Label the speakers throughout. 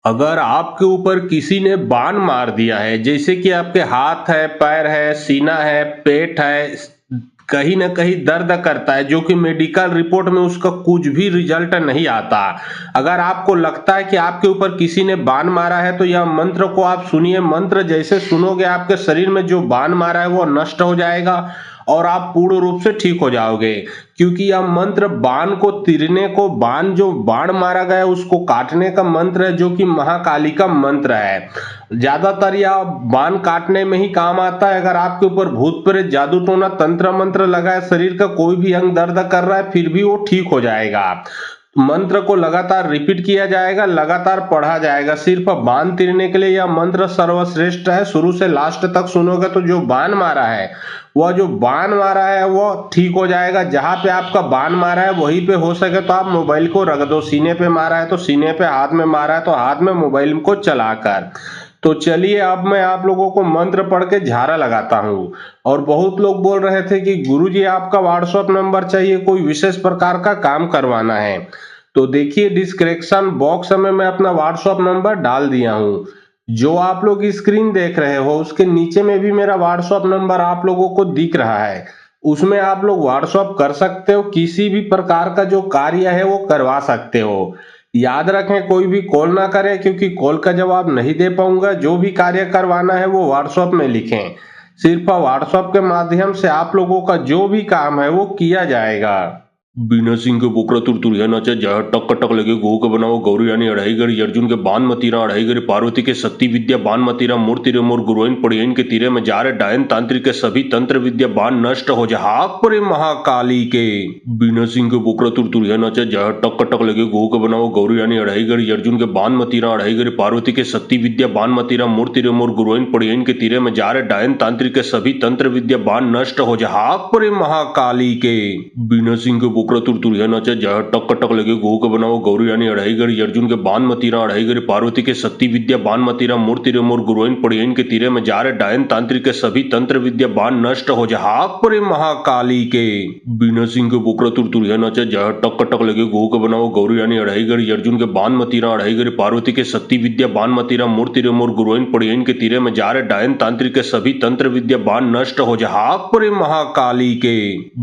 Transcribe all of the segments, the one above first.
Speaker 1: अगर आपके ऊपर किसी ने बाण मार दिया है, जैसे कि आपके हाथ है, पैर है, सीना है, पेट है, कहीं न कहीं दर्द करता है, जो कि मेडिकल रिपोर्ट में उसका कुछ भी रिजल्ट नहीं आता। अगर आपको लगता है कि आपके ऊपर किसी ने बाण मारा है, तो यह मंत्र को आप सुनिए। मंत्र जैसे सुनोगे, आपके शरीर में जो बाण मारा है, वो नष्ट हो जाएगा और आप पूर्ण रूप से ठीक हो जाओगे। क्योंकि यह मंत्र बाण को तीरने को, बाण जो बाण मारा गया है उसको काटने का मंत्र है, जो कि महाकाली का मंत्र है। ज्यादातर यह बाण काटने में ही काम आता है। अगर आपके ऊपर भूत प्रेत, जादू टोना, तंत्र मंत्र लगा है, शरीर का कोई भी अंग दर्द कर रहा है, फिर भी वो ठीक हो जाएगा। मंत्र को लगातार रिपीट किया जाएगा, लगातार पढ़ा जाएगा। सिर्फ बाण तीरने के लिए यह मंत्र सर्वश्रेष्ठ है। शुरू से लास्ट तक सुनोगे तो जो बाण मारा है, वह जो बाण मारा है वो ठीक हो जाएगा। जहां पे आपका बाण मारा है वहीं पे हो सके तो आप मोबाइल को रख दो। सीने पे मारा है तो सीने पे, हाथ में मारा है तो हाथ में मोबाइल को चलाकर। तो चलिए, अब मैं आप लोगों को मंत्र पढ़ के झाड़ा लगाता हूँ। और बहुत लोग बोल रहे थे कि गुरुजी आपका व्हाट्सएप नंबर चाहिए, कोई विशेष प्रकार का काम करवाना है। तो देखिए, डिस्क्रिप्शन बॉक्स में मैं अपना व्हाट्सएप नंबर डाल दिया हूँ। जो आप लोग स्क्रीन देख रहे हो उसके नीचे में भी मेरा व्हाट्सएप नंबर आप लोगों को दिख रहा है। उसमें आप लोग व्हाट्सएप कर सकते हो, किसी भी प्रकार का जो कार्य है वो करवा सकते हो। याद रखें, कोई भी कॉल ना करें, क्योंकि कॉल का जवाब नहीं दे पाऊंगा। जो भी कार्य करवाना है वो व्हाट्सएप में लिखें। सिर्फ व्हाट्सएप के माध्यम से आप लोगों का जो भी काम है वो किया जाएगा। बीना सिंह के बोकरा तुरतुरिया नाचा जहाँ टक टक लगे गो के बनाओ गौरी यानी अढ़ाई गढ़ अर्जुन के बान मतीरा अढ़ाई गढ़ पार्वती के शक्ति विद्या बान मतीरा मूर्ति रे मोर गुरुइन पड़ियन के तीरे में जा रहे डायन तांत्रिक के सभी तंत्र विद्या बान नष्ट हो जा हाक परे महाकाली के। बीना सिंह के बोकरा तुरतुरिया नाचा जहाँ टक टक लगे गो के बनाओ गौरी यानी अढ़ाई गढ़ अर्जुन के बान मतीरा अढ़ाई गढ़ पार्वती के शक्ति विद्या बान मतीरा मूर्ति रे मोर गुरुइन पड़ियन के तीरे में जा रहे डायन तांत्रिक के सभी तंत्र विद्या बान नष्ट हो जा हाक परे महाकाली के। बीना सिंह के बोकरा तुरतुरिया नाचा जहाँ टक टक लगे गो के बनाओ गौरी यानी अढ़ाई गढ़ अर्जुन के बान मतीरा अढ़ाई गढ़ पार्वती के शक्ति विद्या बान मतीरा मूर्ति रे मोर गुरुइन पड़ियन के तीरे में जा रहे डायन तांत्रिक के सभी तंत्र विद्या बान नष्ट हो जा हाक परे महाकाली के। बीना सिंह के बोकरा तुरतुरिया नाचा जहाँ टक टक लगे गो के बनाओ गौरी यानी अढ़ाई गढ़ अर्जुन के बान मतीरा अढ़ाई गढ़ पार्वती के शक्ति विद्या बान मतीरा मूर्ति रे मोर गुरुइन पड़ियन के तीरे में जा रहे डायन तांत्रिक के सभी तंत्र विद्या बान नष्ट हो जा हाक परे महाकाली के।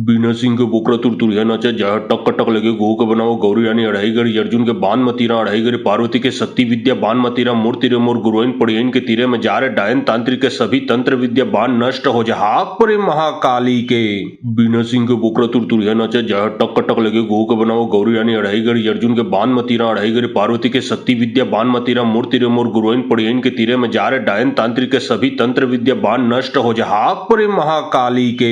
Speaker 1: बीना सिंह के बोकरा तुरतुरिया नाचा जहाँ टक टक लगे गो के बनाओ गौरी यानी अढ़ाई गढ़ अर्जुन के बान मतीरा अढ़ाई गढ़ पार्वती के शक्ति विद्या बान मतीरा मूर्ति रे मोर गुरुइन पड़ियन के तीरे में जा रहे डायन तांत्रिक के सभी तंत्र विद्या बान नष्ट हो जा हाक परे महाकाली के। बीना सिंह के बोकरा तुरतुरिया नाचा जहाँ टक टक लगे गो के बनाओ गौरी यानी अढ़ाई गढ़ अर्जुन के बान मतीरा अढ़ाई गढ़ पार्वती के शक्ति विद्या बान मतीरा मूर्ति रे मोर गुरुइन पड़ियन के तीरे में जा रहे डायन तांत्रिक के सभी तंत्र विद्या बान नष्ट हो जा हाक परे महाकाली के।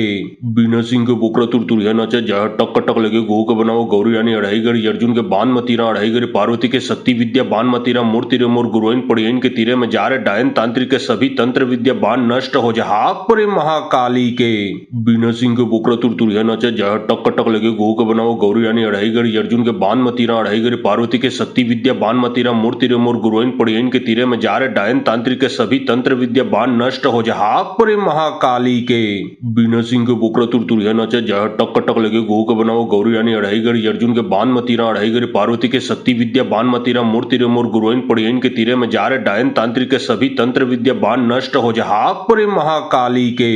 Speaker 1: बीना सिंह के बोकरा तुरतुरिया नाचा जहाँ टक टक लगे गो के बनाओ गौरी यानी अढ़ाई गढ़ अर्जुन के बान मतीरा अढ़ाई गढ़ पार्वती के शक्ति विद्या बान मतीरा मूर्ति रे मोर गुरुइन पड़ियन के तीरे में जा रहे डायन तांत्रिक के सभी तंत्र विद्या बान नष्ट हो जा हाक परे महाकाली के। बीना सिंह के बोकरा तुरतुरिया नाचा जहाँ टक टक लगे गो के बनाओ गौरी यानी अढ़ाई गढ़ अर्जुन के बान मतीरा अढ़ाई गढ़ पार्वती के शक्ति विद्या बान मतीरा मूर्ति रे मोर गुरुइन पड़ियन के तीरे में जा रहे डायन तांत्रिक के सभी तंत्र विद्या बान नष्ट हो जा हाक परे महाकाली के। बीना सिंह के बोकरा तुरतुरिया नाचा जहाँ टक टक लगे गो के बनाओ गौरी यानी अढ़ाई गढ़ अर्जुन के बान मतीरा अढ़ाई गढ़ पार्वती के शक्ति विद्या बान मतीरा मूर्ति रे मोर गुरुइन पड़ियन के तीरे में जा रहे डायन तांत्रिक के सभी तंत्र विद्या बान नष्ट हो जा हाक परे महाकाली के।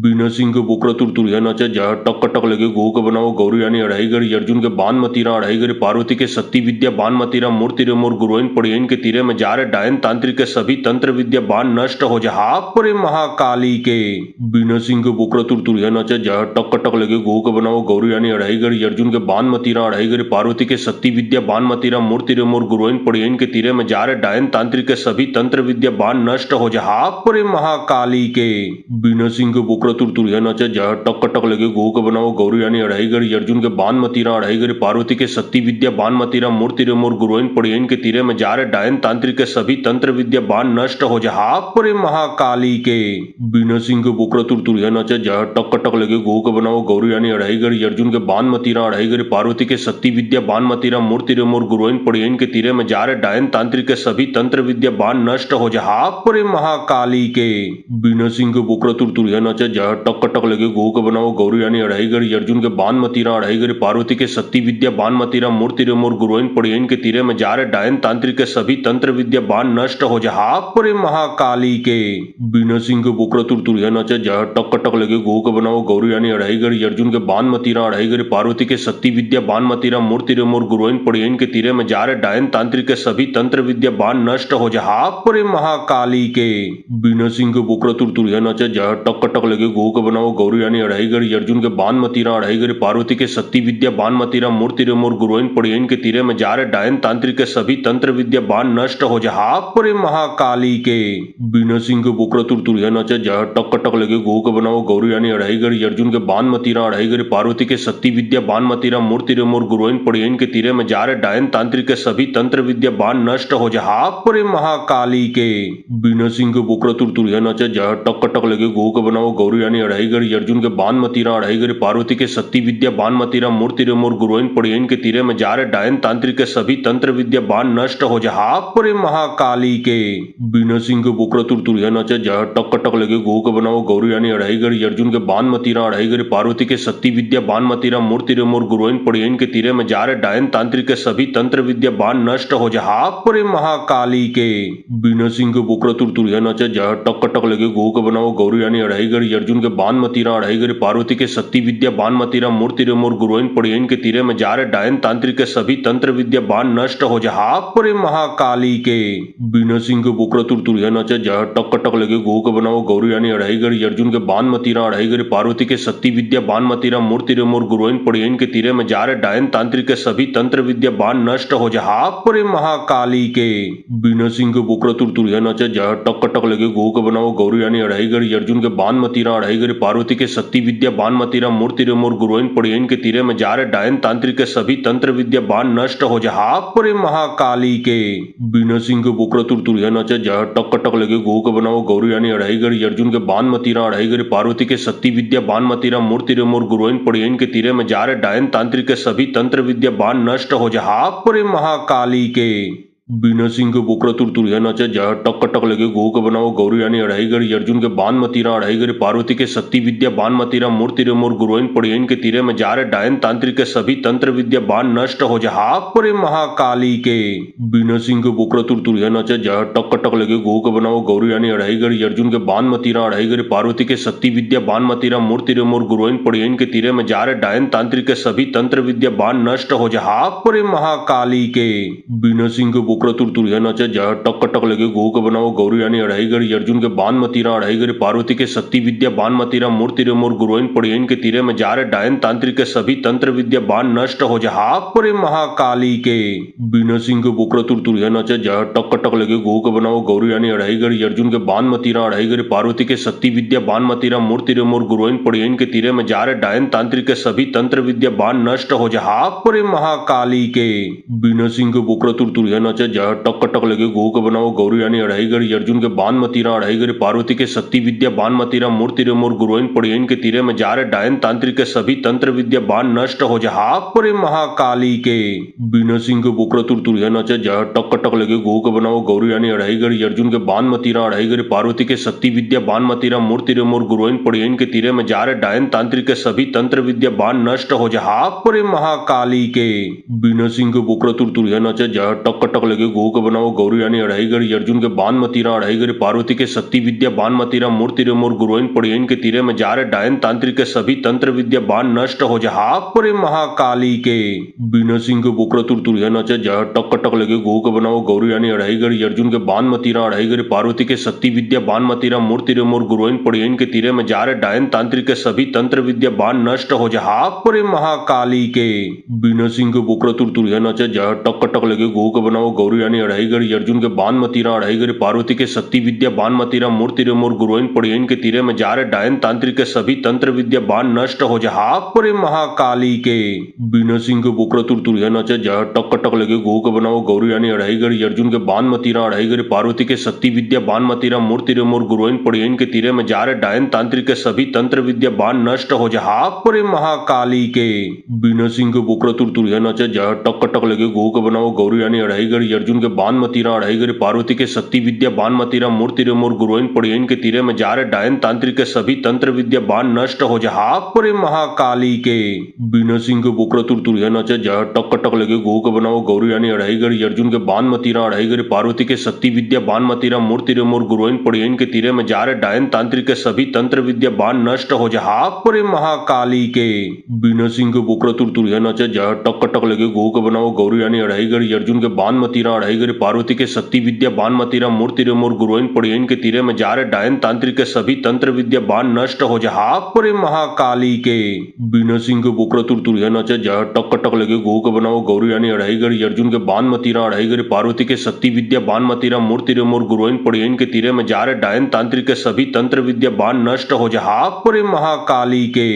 Speaker 1: बीना सिंह के बोकरा तुरतुरिया नाचा जहाँ टक टक लगे गो के बनाओ गौरी यानी अढ़ाई गढ़ अर्जुन के बान मतीरा अढ़ाई गढ़ पार्वती के शक्ति विद्या बान मतीरा मूर्ति रे मोर गुरुइन पड़ियन के तीरे में जा रहे डायन तांत्रिक के सभी तंत्र विद्या बान नष्ट हो जा हाक परे महाकाली के। बीना सिंह के बोकरा तुरतुरिया नाचा जहाँ टक टक लगे गो के बनाओ गौरी यानी अढ़ाई गढ़ अर्जुन के बान मतीरा अढ़ाई गढ़ पार्वती के शक्ति विद्या बान मतीरा मूर्ति रे मोर गुरुइन पड़ियन के तीरे में जा रहे डायन तांत्रिक के सभी तंत्र विद्या बान नष्ट हो जा हाक परे महाकाली के। बीना सिंह के बोकरा तुरतुरिया नाचा जहाँ टक टक लगे गो के बनाओ गौरी यानी अढ़ाई गढ़ अर्जुन के बान मतीरा अढ़ाई गढ़ पार्वती के शक्ति विद्या बान मतीरा मूर्ति रे मोर गुरुइन पड़ियन के तीरे में जा रहे डायन तांत्रिक के सभी तंत्र विद्या बान नष्ट हो जा हाक परे महाकाली के। बीना सिंह के बोकरा तुरतुरिया नाचा जहाँ टक टक लगे गो के बनाओ गौरी यानी अढ़ाई गढ़ अर्जुन के बान मतीरा तीरा अढ़ाई गिरी पार्वती के शक्ति विद्या बान मतीरा मूर्ति रे मोर गुरुइन पड़ियन के तीरे में जारे डायन तांत्रिक के सभी तंत्र विद्या बान नष्ट हो जहा परे महाकाली के बिना सिंह के बुकरा तुर तुरिया नचे जह टक टक लगे गो के बनाओ गौरी यानी अढ़ाई गिरी अर्जुन के बान मतीरा अढ़ाई गिरी पार्वती के शक्ति विद्या बान मतीरा मूर्ति रे मोर गुरुइन पड़ियन के तीरे में जारे डायन तांत्रिक के सभी तंत्र विद्या बान नष्ट हो जहा परे महाकाली के बिना सिंह के बुकरा तुर तुरिया नचे जह टक टक लगे गो के बनाओ गौरी यानी अढ़ाई गिरी अर्जुन के बान मतीरा अढ़ाई गिरी पार्वती के शक्ति विद्या बान मतीरा मूर्ति रे मोर गुरुइन पड़ियन के तीरे में जारे डायन तांत्रिक के सभी तंत्र विद्या बान नष्ट हो जहा परे महाकाली के बिना सिंह के बुकरा तुर तुरिया नचे जह टक टक लगे गो के बनाओ गौरी यानी अढ़ाई गिरी अर्जुन के बान मतीरा अढ़ाई गिरी पार्वती के शक्ति विद्या बान मतीरा मूर्ति रे मोर गुरुइन पड़ियन के तीरे में जारे डायन तांत्रिक के सभी तंत्र विद्या बान नष्ट हो जहा परे महाकाली के बिना सिंह के बुकरा तुर तुरिया नचे जह टक टक लगे गो के बनाओ गौरी यानी अढ़ाई गिरी अर्जुन के बान मतीरा अढ़ाई गिरी पार्वती के शक्ति विद्या बान मतीरा मूर्ति रे मोर गुरुइन पड़ियन के तीरे में जारे डायन तांत्रिक के सभी तंत्र विद्या बान नष्ट हो जहा परे महाकाली के बिना सिंह के बुकरा तुर तुरिया नचे जह टक टक लगे गो के बनाओ गौरी यानी अढ़ाई गिरी अर्जुन के बान मतीरा अढ़ाई गिरी पार्वती के शक्ति विद्या बान मतीरा मूर्ति रे मोर गुरुइन पड़ियन के तीरे में जारे डायन तांत्रिक के सभी तंत्र विद्या बान नष्ट हो जहा परे महाकाली के बिना सिंह के बुकरा तुर तुरिया नचे जह टक टक लगे गो के बनाओ गौरी यानी अढ़ाई गिरी अर्जुन के बान मतीरा अढ़ाई गिरी पार्वती के शक्ति विद्या बान मतीरा मूर्ति रे मोर गुरुइन पड़ियन के तीरे में जारे डायन तांत्रिक के सभी तंत्र विद्या बान नष्ट हो जहा परे महाकाली के बिना सिंह के बुकरा तुर तुरिया नचे जह टक टक लगे गो के बनाओ गौरी यानी अढ़ाई गिरी अर्जुन के बान मतीरा अढ़ाई गिरी पार्वती के शक्ति विद्या बान मतीरा मूर्ति रे मोर गुरुइन पड़ियन के तीरे में जारे डायन तांत्रिक के सभी तंत्र विद्या बान नष्ट हो जहा परे महाकाली के बिना सिंह के बुकरा तुर तुरिया नचे जह टक टक लगे गो के बनाओ गौरी यानी अढ़ाई गिरी अर्जुन के बान मतीरा अढ़ाई गिरी पार्वती के शक्ति विद्या बान मतीरा मूर्ति रे मोर गुरुइन पड़ियन के तीरे में जारे डायन तांत्रिक के सभी तंत्र विद्या बान नष्ट हो जहा परे महाकाली के बिना सिंह के बुकरा तुर तुरिया नचे जह टक टक लगे गो के बनाओ गौरी यानी अढ़ाई गिरी अर्जुन के बान मतीरा अढ़ाई गिरी पार्वती के शक्ति विद्या बान मतीरा मूर्ति रे मोर गुरुइन पड़ियन के तीरे में जारे डायन तांत्रिक के सभी तंत्र विद्या बान नष्ट हो जहा परे महाकाली के बिना सिंह के बुकरा तुर तुरिया नचे जह टक टक लगे गो के बनाओ गौरी यानी अढ़ाई गिरी अर्जुन के बान मतीरा अढ़ाई गिरी पार्वती के शक्ति विद्या बान मतीरा मूर्ति रे मोर गुरुइन पड़ियन के तीरे में जारे डायन तांत्रिक के सभी तंत्र विद्या बान नष्ट हो जहा परे महाकाली के बिना सिंह के बुकरा तुर तुरिया नचे जह टक टक लगे गो के बनाओ गौरी यानी अढ़ाई गिरी अर्जुन के बान मतीरा अढ़ाई गिरी पार्वती के शक्ति विद्या बान मतीरा मूर्ति रे मोर गुरुइन पड़ियन के तीरे में जारे डायन तांत्रिक के सभी तंत्र विद्या बान नष्ट हो जहा परे महाकाली के बिना सिंह के बुकरा तुर तुरिया नचे जह टक टक लगे गो के बनाओ गौरी यानी अढ़ाई गिरी अर्जुन के बान मतीरा अढ़ाई गिरी पार्वती के शक्ति विद्या बान मतीरा मूर्ति रे मोर गुरुइन पड़ियन के तीरे में जारे डायन तांत्रिक के सभी तंत्र विद्या बान नष्ट हो जहा परे महाकाली के बिना सिंह के बुकरा तुर तुरिया नचे जह टक टक लगे गो के बनाओ गौरी यानी अढ़ाई गिरी अर्जुन के बान मतीरा अढ़ाई गिरी पार्वती के शक्ति विद्या बान मतीरा मूर्ति रे मोर गुरुइन पड़ियन के तीरे में जारे डायन तांत्रिक के सभी तंत्र विद्या बान नष्ट हो जहा परे महाकाली के बिना सिंह के बुकरा तुर तुरिया नचे जह टक टक लगे गो के बनाओ गौरी यानी अढ़ाई गिरी अर्जुन के बान मतीरा अढ़ाई गिरी पार्वती के शक्ति विद्या बान मतीरा मूर्ति रे मोर गुरुइन पड़ियन के तीरे में जारे डायन तांत्रिक के सभी तंत्र विद्या बान नष्ट हो जहा परे महाकाली के बिना सिंह के बुकरा तुर तुरिया नचे जह टक टक लगे गो के बनाओ गौरी यानी अढ़ाई गिरी अर्जुन के बान मतीरा अढ़ाई गिरी पार्वती के शक्ति विद्या बान मतीरा मूर्ति रे मोर गुरुइन पड़ियन के तीरे में जारे डायन तांत्रिक के सभी तंत्र विद्या बान नष्ट हो जहा परे महाकाली के बिना सिंह के बुकरा तुर तुरिया नचे जह टक टक लगे गो के बनाओ गौरी यानी अढ़ाई गिरी अर्जुन के बान मतीरा अढ़ाई गिरी पार्वती के शक्ति विद्या बान मतीरा मूर्ति रे मोर गुरुइन पड़ियन के तीरे में जारे डायन तांत्रिक के सभी तंत्र विद्या बान नष्ट हो जहा परे महाकाली के बिना सिंह के बुकरा तुर तुरिया नचे जह टक टक लगे गो के बनाओ गौरी यानी अढ़ाई गिरी अर्जुन के बान मतीरा अढ़ाई गिरी पार्वती के शक्ति विद्या बान मतीरा मूर्ति रे मोर गुरुइन पड़ियन के तीरे में जारे डायन तांत्रिक के सभी तंत्र विद्या बान नष्ट हो जहा परे महाकाली के बिना सिंह के बुकरा तुर तुरिया नचे जह टक टक लगे गो के बनाओ गौरी यानी अढ़ाई गिरी अर्जुन के बान मतीरा अढ़ाई गिरी पार्वती के शक्ति विद्या बान मतीरा मूर्ति रे मोर गुरुइन पड़ियन के तीरे में जारे डायन तांत्रिक के सभी तंत्र विद्या बान नष्ट हो जहा परे महाकाली के बिना सिंह के बुकरा तुर तुरिया नचे जह टक टक लगे गो के बनाओ गौरी यानी अढ़ाईगढ़ अर्जुन के बान मतीरा अढ़ाईगढ़ पार्वती के शक्ति विद्या बान मतीरा मूर्ति रे मोर गुरुइन पड़ियन के तीरे में जारे डायन तांत्रिक के सभी तंत्र विद्या बान नष्ट हो जा हाक परे महाकाली के बिना सिंह के बुकरा तुर तुरिया नचे जह टक टक लगे गो के बनाओ गौरी यानी अढ़ाईगढ़ अर्जुन के बान मतीरा अढ़ाईगढ़ पार्वती के शक्ति विद्या बान मतीरा मूर्ति रे मोर गुरुइन पड़ियन के तीरे में जारे डायन तांत्रिक के सभी तंत्र विद्या बान नष्ट हो जा हाक परे महाकाली के बिना सिंह के बुकरा तुर तुरिया नचे जह टक टक लगे गो के बनाओ गौरी यानी अढ़ाईगढ़ अर्जुन के बान मतीरा अढ़ाईगढ़ पार्वती के शक्ति विद्या बान मतीरा मूर्ति रे मोर गुरुइन पड़ियन के तीरे में जारे डायन तांत्रिक के सभी तंत्र विद्या बान नष्ट हो जा हाक परे महाकाली के बिना सिंह के बुकरा तुर तुरिया नचे जह टक टक लगे गो के बनाओ गौरी यानी अढ़ाईगढ़ अर्जुन के बान मतीरा अढ़ाईगढ़ पार्वती के शक्ति विद्या बान मतीरा मूर्ति रे मोर गुरुइन पड़ियन के तीरे में जारे डायन तांत्रिक के सभी तंत्र विद्या बान नष्ट हो जा हाक परे महाकाली के बिना सिंह के बुकरा तुर तुरिया नचे जह टक टक लगे गो के बनाओ गौरी यानी अढ़ाईगढ़ अर्जुन के बान मतीरा अढ़ाईगढ़ पार्वती के शक्ति विद्या बान मतीरा मूर्ति रे मोर गुरुइन पड़ियन के तीरे में जारे डायन तांत्रिक के सभी तंत्र विद्या बान नष्ट हो जा हाक परे महाकाली के बिना सिंह के बुकरा तुर तुरिया नचे जह टक टक लगे गो के बनाओ गौरी यानी अढ़ाईगढ़ अर्जुन के बान मतीरा अढ़ाईगढ़ पार्वती के शक्ति विद्या बान मतीरा मूर्ति रे मोर गुरुइन पड़ियन के तीरे में जारे डायन तांत्रिक के सभी तंत्र विद्या बान नष्ट हो जा हाक परे महाकाली के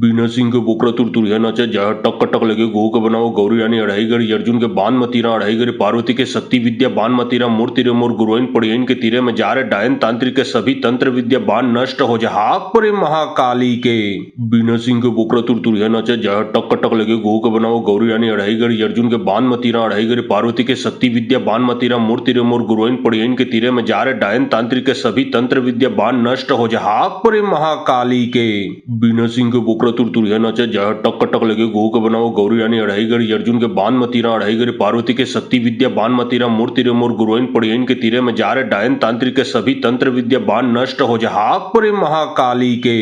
Speaker 1: बिना सिंह के बुकरा तुर तुरिया नचे जह टक टक लगे गो के बनाओ गौरी यानी अढ़ाईगढ़ अर्जुन के बान मतीरा अढ़ाईगढ़ पार्वती के शक्ति विद्या बान मतीरा मूर्ति रे मोर गुरुइन पड़ियन के तीरे में जारे डायन तांत्रिक के सभी तंत्र विद्या बान नष्ट हो जा हाक परे महाकाली के बिना सिंह के बुकरा तुर तुरिया नचे जह टक टक लगे गो के बनाओ गौरी यानी अढ़ाईगढ़ अर्जुन के बान मतीरा अढ़ाईगढ़ पार्वती के शक्ति विद्या बान मतीरा मूर्ति रे मोर गुरुइन पड़ियन के तीरे में जारे डायन तांत्रिक के सभी तंत्र विद्या बान नष्ट हो जा हाक परे महाकाली के बिना सिंह के बुकरा तुर तुरिया नचे जह टक टक लगे गो के बनाओ गौरी यानी अढ़ाईगढ़ अर्जुन के बान मतीरा अढ़ाईगढ़ पार्वती के शक्ति विद्या बान मतीरा मूर्ति रे मोर गुरुइन पड़ियन के तीरे में जारे डायन तांत्रिक के सभी तंत्र विद्या बान नष्ट हो जा हाक परे महाकाली के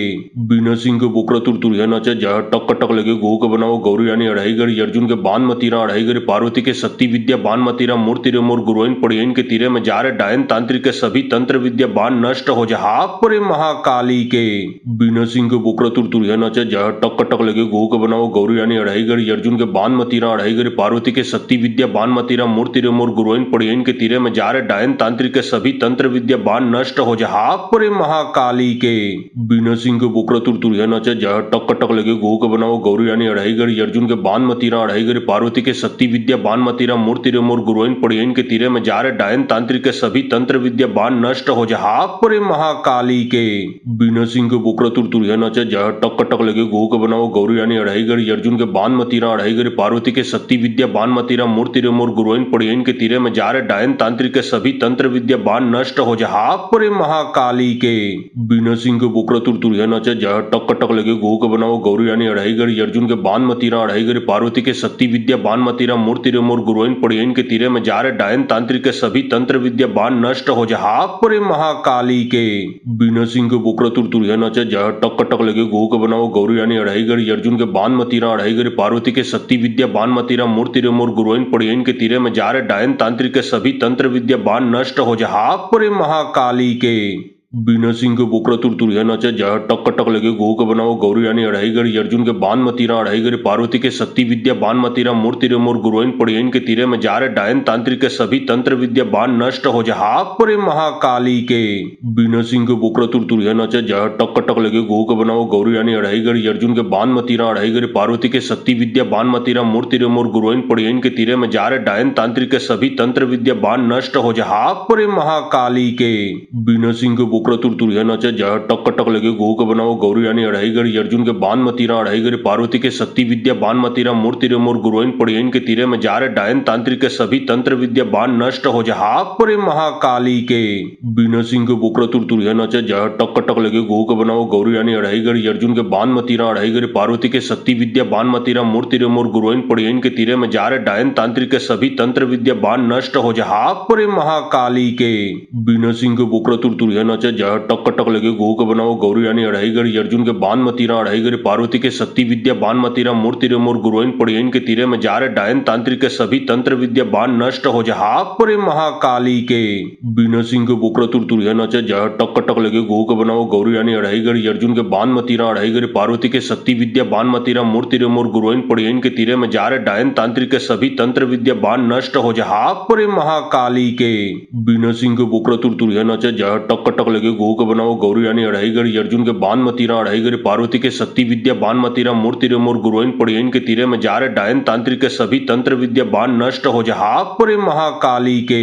Speaker 1: बिना सिंह के बुकरा तुर तुरिया नचे जह टक टक लगे गो के बनाओ गौरी यानी अढ़ाईगढ़ अर्जुन के बान मतीरा अढ़ाईगढ़ पार्वती के शक्ति विद्या बान मतीरा मूर्ति रे मोर गुरुइन पड़ियन के तीरे में जारे डायन तांत्रिक के सभी तंत्र विद्या बान नष्ट हो जा हाक परे महाकाली के बिना सिंह के बुकरा तुर तुरिया नचे जह टक टक लगे गो के बनाओ गौरी यानी अढ़ाईगढ़ अर्जुन के बान मतीरा अढ़ाईगढ़ पार्वती के शक्ति विद्या बान मतीरा मूर्ति रे मोर गुरुइन पड़ियन के तीरे में जारे डायन तांत्रिक के सभी तंत्र विद्या बान नष्ट हो जा हाक परे महाकाली के बिना सिंह के बुकरा तुर तुरिया नचे जह टक टक लगे गो के बनाओ गौरी यानी अढ़ाईगढ़ अर्जुन के बान मतीरा अढ़ाईगढ़ पार्वती के शक्ति विद्या बान मतीरा मूर्ति रे मोर गुरुइन पड़ियन के तीरे में जारे डायन तांत्रिक के सभी तंत्र विद्या बान नष्ट हो जा हाक परे महाकाली के बिना सिंह के बुकरा तुर तुरिया नचे जह टक टक लगे गो के बनाओ गौरी यानी अढ़ाईगढ़ अर्जुन के बान मतीरा अढ़ाईगढ़ पार्वती के शक्ति विद्या बान मतीरा मूर्ति रे मोर गुरुइन पड़ियन के तीरे में जारे डायन तांत्रिक के सभी तंत्र विद्या बान नष्ट हो जा हाक परे महाकाली के बिना सिंह के बुकरा तुर तुरिया नचे जह टक टक लगे गो के बनाओ गौरी यानी अढ़ाईगढ़ अर्जुन के बान मतीरा अढ़ाईगढ़ पार्वती के शक्ति विद्या बान मतीरा मूर्ति रे मोर गुरुइन पड़ियन के तीरे में जारे डायन तांत्रिक के सभी तंत्र विद्या बान नष्ट हो जा हाक परे महाकाली के बिना सिंह के बुकरा तुर तुरिया नचे जह टक टक लगे गो के बनाओ गौरी यानी अढ़ाईगढ़ अर्जुन के बान मतीरा अढ़ाईगढ़ पार्वती के शक्ति विद्या बान मतीरा मूर्ति रे मोर गुरुइन पड़ियन के तीरे में जारे डायन तांत्रिक के सभी तंत्र विद्या बान नष्ट हो जा हाक परे महाकाली के बिना सिंह के बुकरा तुर तुरिया नचे जह टक टक लगे गो के बनाओ गौरी यानी अढ़ाईगढ़ अर्जुन के बान मतीरा अढ़ाईगढ़ पार्वती के शक्ति विद्या बान मतीरा मूर्ति रे मोर गुरुइन पड़ियन के तीरे में जारे डायन तांत्रिक के सभी तंत्र विद्या बान नष्ट हो जा हाक परे महाकाली के बिना सिंह के बुकरा तुर तुरिया नचे जह टक टक लगे गो के बनाओ गौरी यानी अढ़ाईगढ़ अर्जुन के बान मतीरा अढ़ाईगढ़ पार्वती के शक्ति विद्या बान मतीरा मूर्ति रे मोर गुरुइन पड़ियन के तीरे में जारे डायन तांत्रिक के सभी तंत्र विद्या बान नष्ट हो जा हाक परे महाकाली के बिना सिंह के बुकरा तुर तुरिया नचे जह टक टक लगे गो के बनाओ गौरी यानी अढ़ाईगढ़ अर्जुन के बान मतीरा अढ़ाईगढ़ पार्वती के शक्ति विद्या बान मतीरा मूर्ति रे मोर गुरुइन पड़ियन के तीरे में जारे डायन तांत्रिक के सभी तंत्र विद्या बान नष्ट हो जा हाक परे महाकाली के बिना सिंह के बुकरा तुर तुरिया नचे जह टक टक लगे गो के बनाओ गौरी यानी अढ़ाईगढ़ अर्जुन के बान मतीरा अढ़ाईगढ़ पार्वती के शक्ति विद्या बान मतीरा मूर्ति रे मोर गुरुइन पड़ियन के तीरे में जारे डायन तांत्रिक के सभी तंत्र विद्या बान नष्ट हो जा हाक परे महाकाली के बिना सिंह के बुकरा तुर तुरिया नचे जय टक टक लगे गो के बनाओ गौरी यानी अढ़ाई गरी अर्जुन के बान मतीरा अढ़ाई गरी पार्वती के शक्ति विद्या बान मतीरा मूर्ति रे मोर गुरुइन पड़ियन के तीरे में जा रहे डायन तांत्रिक के सभी तंत्र विद्या बान नष्ट हो जा हापरे महाकाली के बिना सिंह के बोकड़ा तुरतुरिया नचे जय टक टक लगे गो के बनाओ गौरी यानी अढ़ाई गरी अर्जुन के बान मतीरा अढ़ाई गरी पार्वती के शक्ति विद्या बान मतीरा मूर्ति रे मोर गुरुइन पड़ियन के तीरे में जा रहे डायन तांत्रिक के सभी तंत्र विद्या बान नष्ट हो जा हापरे महाकाली के बिना सिंह के बोकड़ा तुरतुरिया नचे जय टक टक लगे गो के बनाओ गौरी यानी अढ़ाई गरी अर्जुन के बान मतीरा अढ़ाई गरी पार्वती के शक्ति विद्या बान मतीरा मूर्ति रे मोर गुरुइन पड़ियन के तीरे में जा रहे डायन तांत्रिक के सभी तंत्र विद्या बान नष्ट हो जा हापरे महाकाली के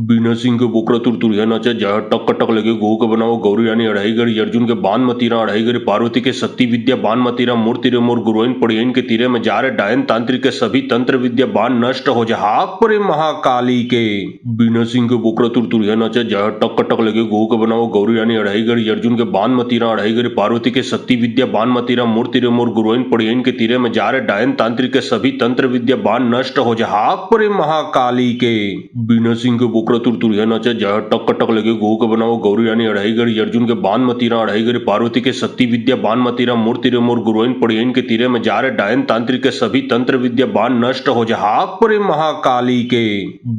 Speaker 1: बिना सिंह के बोकड़ा तुरतुरिया नचे जय टक टक लगे गो के बनाओ गौरी यानी अढ़ाई गरी अर्जुन के बान मतीरा अढ़ाई गरी पार्वती के शक्ति विद्या बान मतीरा मूर्ति रे मोर गुरुइन पड़ियन के तीरे में जा रहे डायन तांत्रिक के सभी तंत्र विद्या बान नष्ट हो जा हापरे महाकाली के बिना सिंह के बोकड़ा तुरतुरिया नचे जय टक टक लगे गो के बनाओ गौरी यानी अढ़ाई गरी अर्जुन के बान मतीरा अढ़ाई गरी पार्वती के शक्ति विद्या बान मतीरा मूर्ति रे मोर गुरुइन पड़ियन के तीरे में जा रहे डायन तांत्रिक के सभी तंत्र विद्या बान नष्ट हो जा हापरे महाकाली के बिना सिंह के बोकड़ा तुरतुरिया नचे जय टक टक लगे गो के बनाओ गौरी यानी अढ़ाई गरी अर्जुन के बान मतीरा अढ़ाई गरी पार्वती के शक्ति विद्या बान मतीरा मूर्ति रे मोर गुरुइन पड़ियन के तीरे में जा रहे डायन तांत्रिक के सभी तंत्र विद्या बान नष्ट हो जा हापरे महाकाली के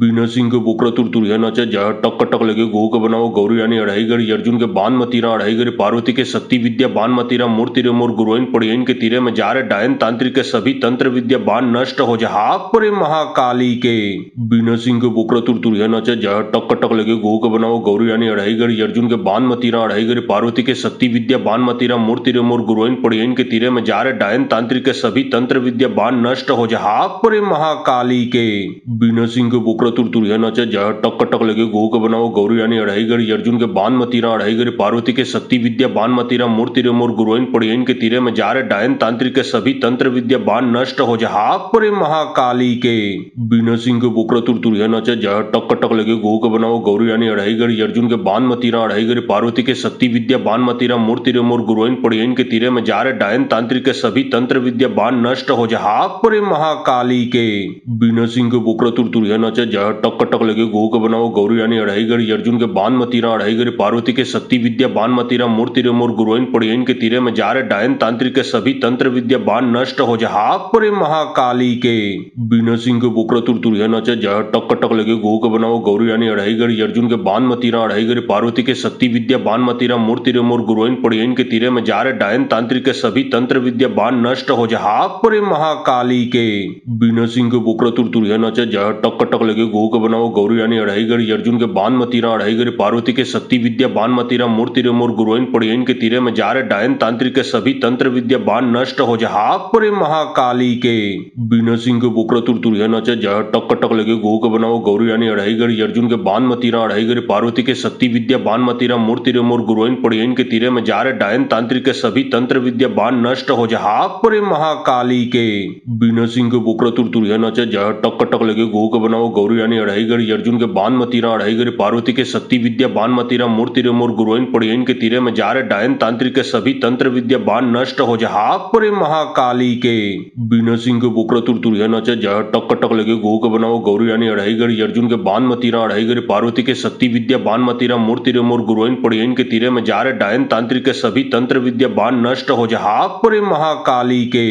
Speaker 1: बिना सिंह के बोकड़ा तुरतुरिया नचे जय टक टक लगे गो के बनाओ गौरी यानी अढ़ाई गरी अर्जुन के बान मतीरा अढ़ाई गरी पार्वती के शक्ति विद्या बान मतीरा मूर्ति रे मोर गुरुइन पड़ियन के तीरे में जा रहे डायन तांत्रिक के सभी तंत्र विद्या बान नष्ट हो जा हापरे महाकाली के बिना सिंह के बोकड़ा तुरतुरिया नचे जय टक टक लगे गो के बनाओ गौरी यानी अढ़ाई गरी अर्जुन के बान मतीरा अढ़ाई गरी पार्वती के शक्ति विद्या बान मतीरा मूर्ति रे मोर गुरुइन पड़ियन के तीरे में जा रहे डायन तांत्रिक के सभी तंत्र विद्या बान नष्ट हो जा हापरे महाकाली के बिना सिंह के बोकड़ा तुरतुरिया नचे जय टक टक लगे गो के बनाओ गौरी यानी अढ़ाई गरी अर्जुन के बान मतीरा अढ़ाई गरी पार्वती के शक्ति विद्या बान मतीरा मूर्ति रे मोर गुरुइन पड़ियन के तीरे में जा रहे डायन तांत्रिक के सभी तंत्र विद्या बान नष्ट हो जा हापरे महाकाली के बिना सिंह के बोकड़ा तुरतुरिया नचे जय टक टक लगे गो के बनाओ गौरी यानी अढ़ाई गरी अर्जुन के बान मतीरा अढ़ाई गरी पार्वती के शक्ति विद्या बान मतीरा मूर्ति रे मोर गुरुइन पड़ियन के तीरे में जा रहे डायन तांत्रिक के सभी तंत्र विद्या बान नष्ट हो जा हापरे महाकाली के बिना सिंह के बोकड़ा तुरतुरिया नचे जय टक टक लगे गो के बनाओ गौरी यानी अढ़ाई गरी अर्जुन के बान मतीरा अढ़ाई गरी पार्वती के शक्ति विद्या बान मतीरा मूर्ति रे मोर गुरुइन पड़ियन के तीरे में जा रहे डायन तांत्रिक के सभी तंत्र विद्या बान नष्ट हो जा हापरे महाकाली के बिना सिंह के बोकड़ा तुरतुरिया नचे जय टक टक लगे गो के बनाओ गौरी यानी अढ़ाई गरी अर्जुन के बान मतीरा अढ़ाई गरी पार्वती के शक्ति विद्या बान मतीरा मूर्ति रे मोर गुरुइन पड़ियन के तीरे में जा रहे डायन तांत्रिक के सभी तंत्र विद्या बान नष्ट हो जा हापरे महाकाली के बिना सिंह के बोकड़ा तुरतुरिया नचे जय टक टक लगे गो के बनाओ गौरी यानी अढ़ाई गरी अर्जुन के बान मतीरा अढ़ाई गरी पार्वती के शक्ति विद्या बान मतीरा मूर्ति रे मोर गुरुइन पड़ियन के तीरे में जा रहे डायन तांत्रिक के सभी तंत्र विद्या बान नष्ट हो जा हापरे महाकाली के बिना सिंह के बोकड़ा तुरतुरिया नचे जय टक टक लगे गो के बनाओ गौरी यानी अढ़ाई गरी अर्जुन के बान मतीरा अढ़ाई गरी पार्वती के शक्ति विद्या बान मतीरा मूर्ति रे मोर गुरुइन पड़ियन के तीरे में जा रहे डायन तांत्रिक के सभी तंत्र विद्या बान नष्ट हो जा हापरे महाकाली के बिना सिंह के बोकड़ा तुरतुरिया नचे जय टक टक लगे गो के बनाओ गौरी यानी अढ़ाई गरी अर्जुन के बान मतीरा अढ़ाई गरी पार्वती के शक्ति विद्या बान मतीरा मूर्ति रे मोर गुरुइन पड़ियन के तीरे में जा रहे डायन तांत्रिक के सभी तंत्र विद्या बान नष्ट हो जा हापरे महाकाली के बिना सिंह के बोकड़ा तुरतुरिया नचे जय टक टक लगे गो के बनाओ गौरी यानी अढ़ाई गरी अर्जुन के बान मतीरा अढ़ाई गरी पार्वती के शक्ति विद्या बान मतीरा मूर्ति रे मोर गुरुइन पड़ियन के तीरे में जा रहे डायन तांत्रिक के सभी तंत्र विद्या बान नष्ट हो जा हापरे महाकाली के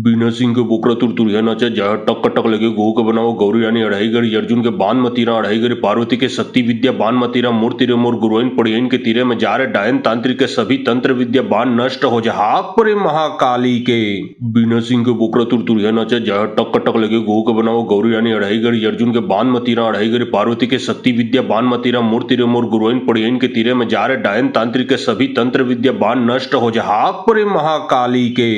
Speaker 1: बिना सिंह के बोकड़ा तुरतुरिया नचे जय टक टक लगे गो के बनाओ गौरी यानी अढ़ाई गरी अर्जुन के बान मतीरा अढ़ाई गरी पार्वती के शक्ति विद्या बान मतीरा मूर्ति रे मोर गुरुइन पड़ियन के तीरे में जा रहे डायन तांत्रिक के सभी तंत्र विद्या बान नष्ट हो जा हापरे महाकाली के बिना सिंह के बोकड़ा तुरतुरिया नचे जय टक टक लगे गो के बनाओ गौरी यानी अढ़ाई गरी अर्जुन के बान मतीरा अढ़ाई गरी पार्वती के शक्ति विद्या बान मतीरा मूर्ति रे मोर गुरुइन पड़ियन के तीरे में जा रहे डायन तांत्रिक के सभी तंत्र विद्या बान नष्ट हो जा हापरे महाकाली के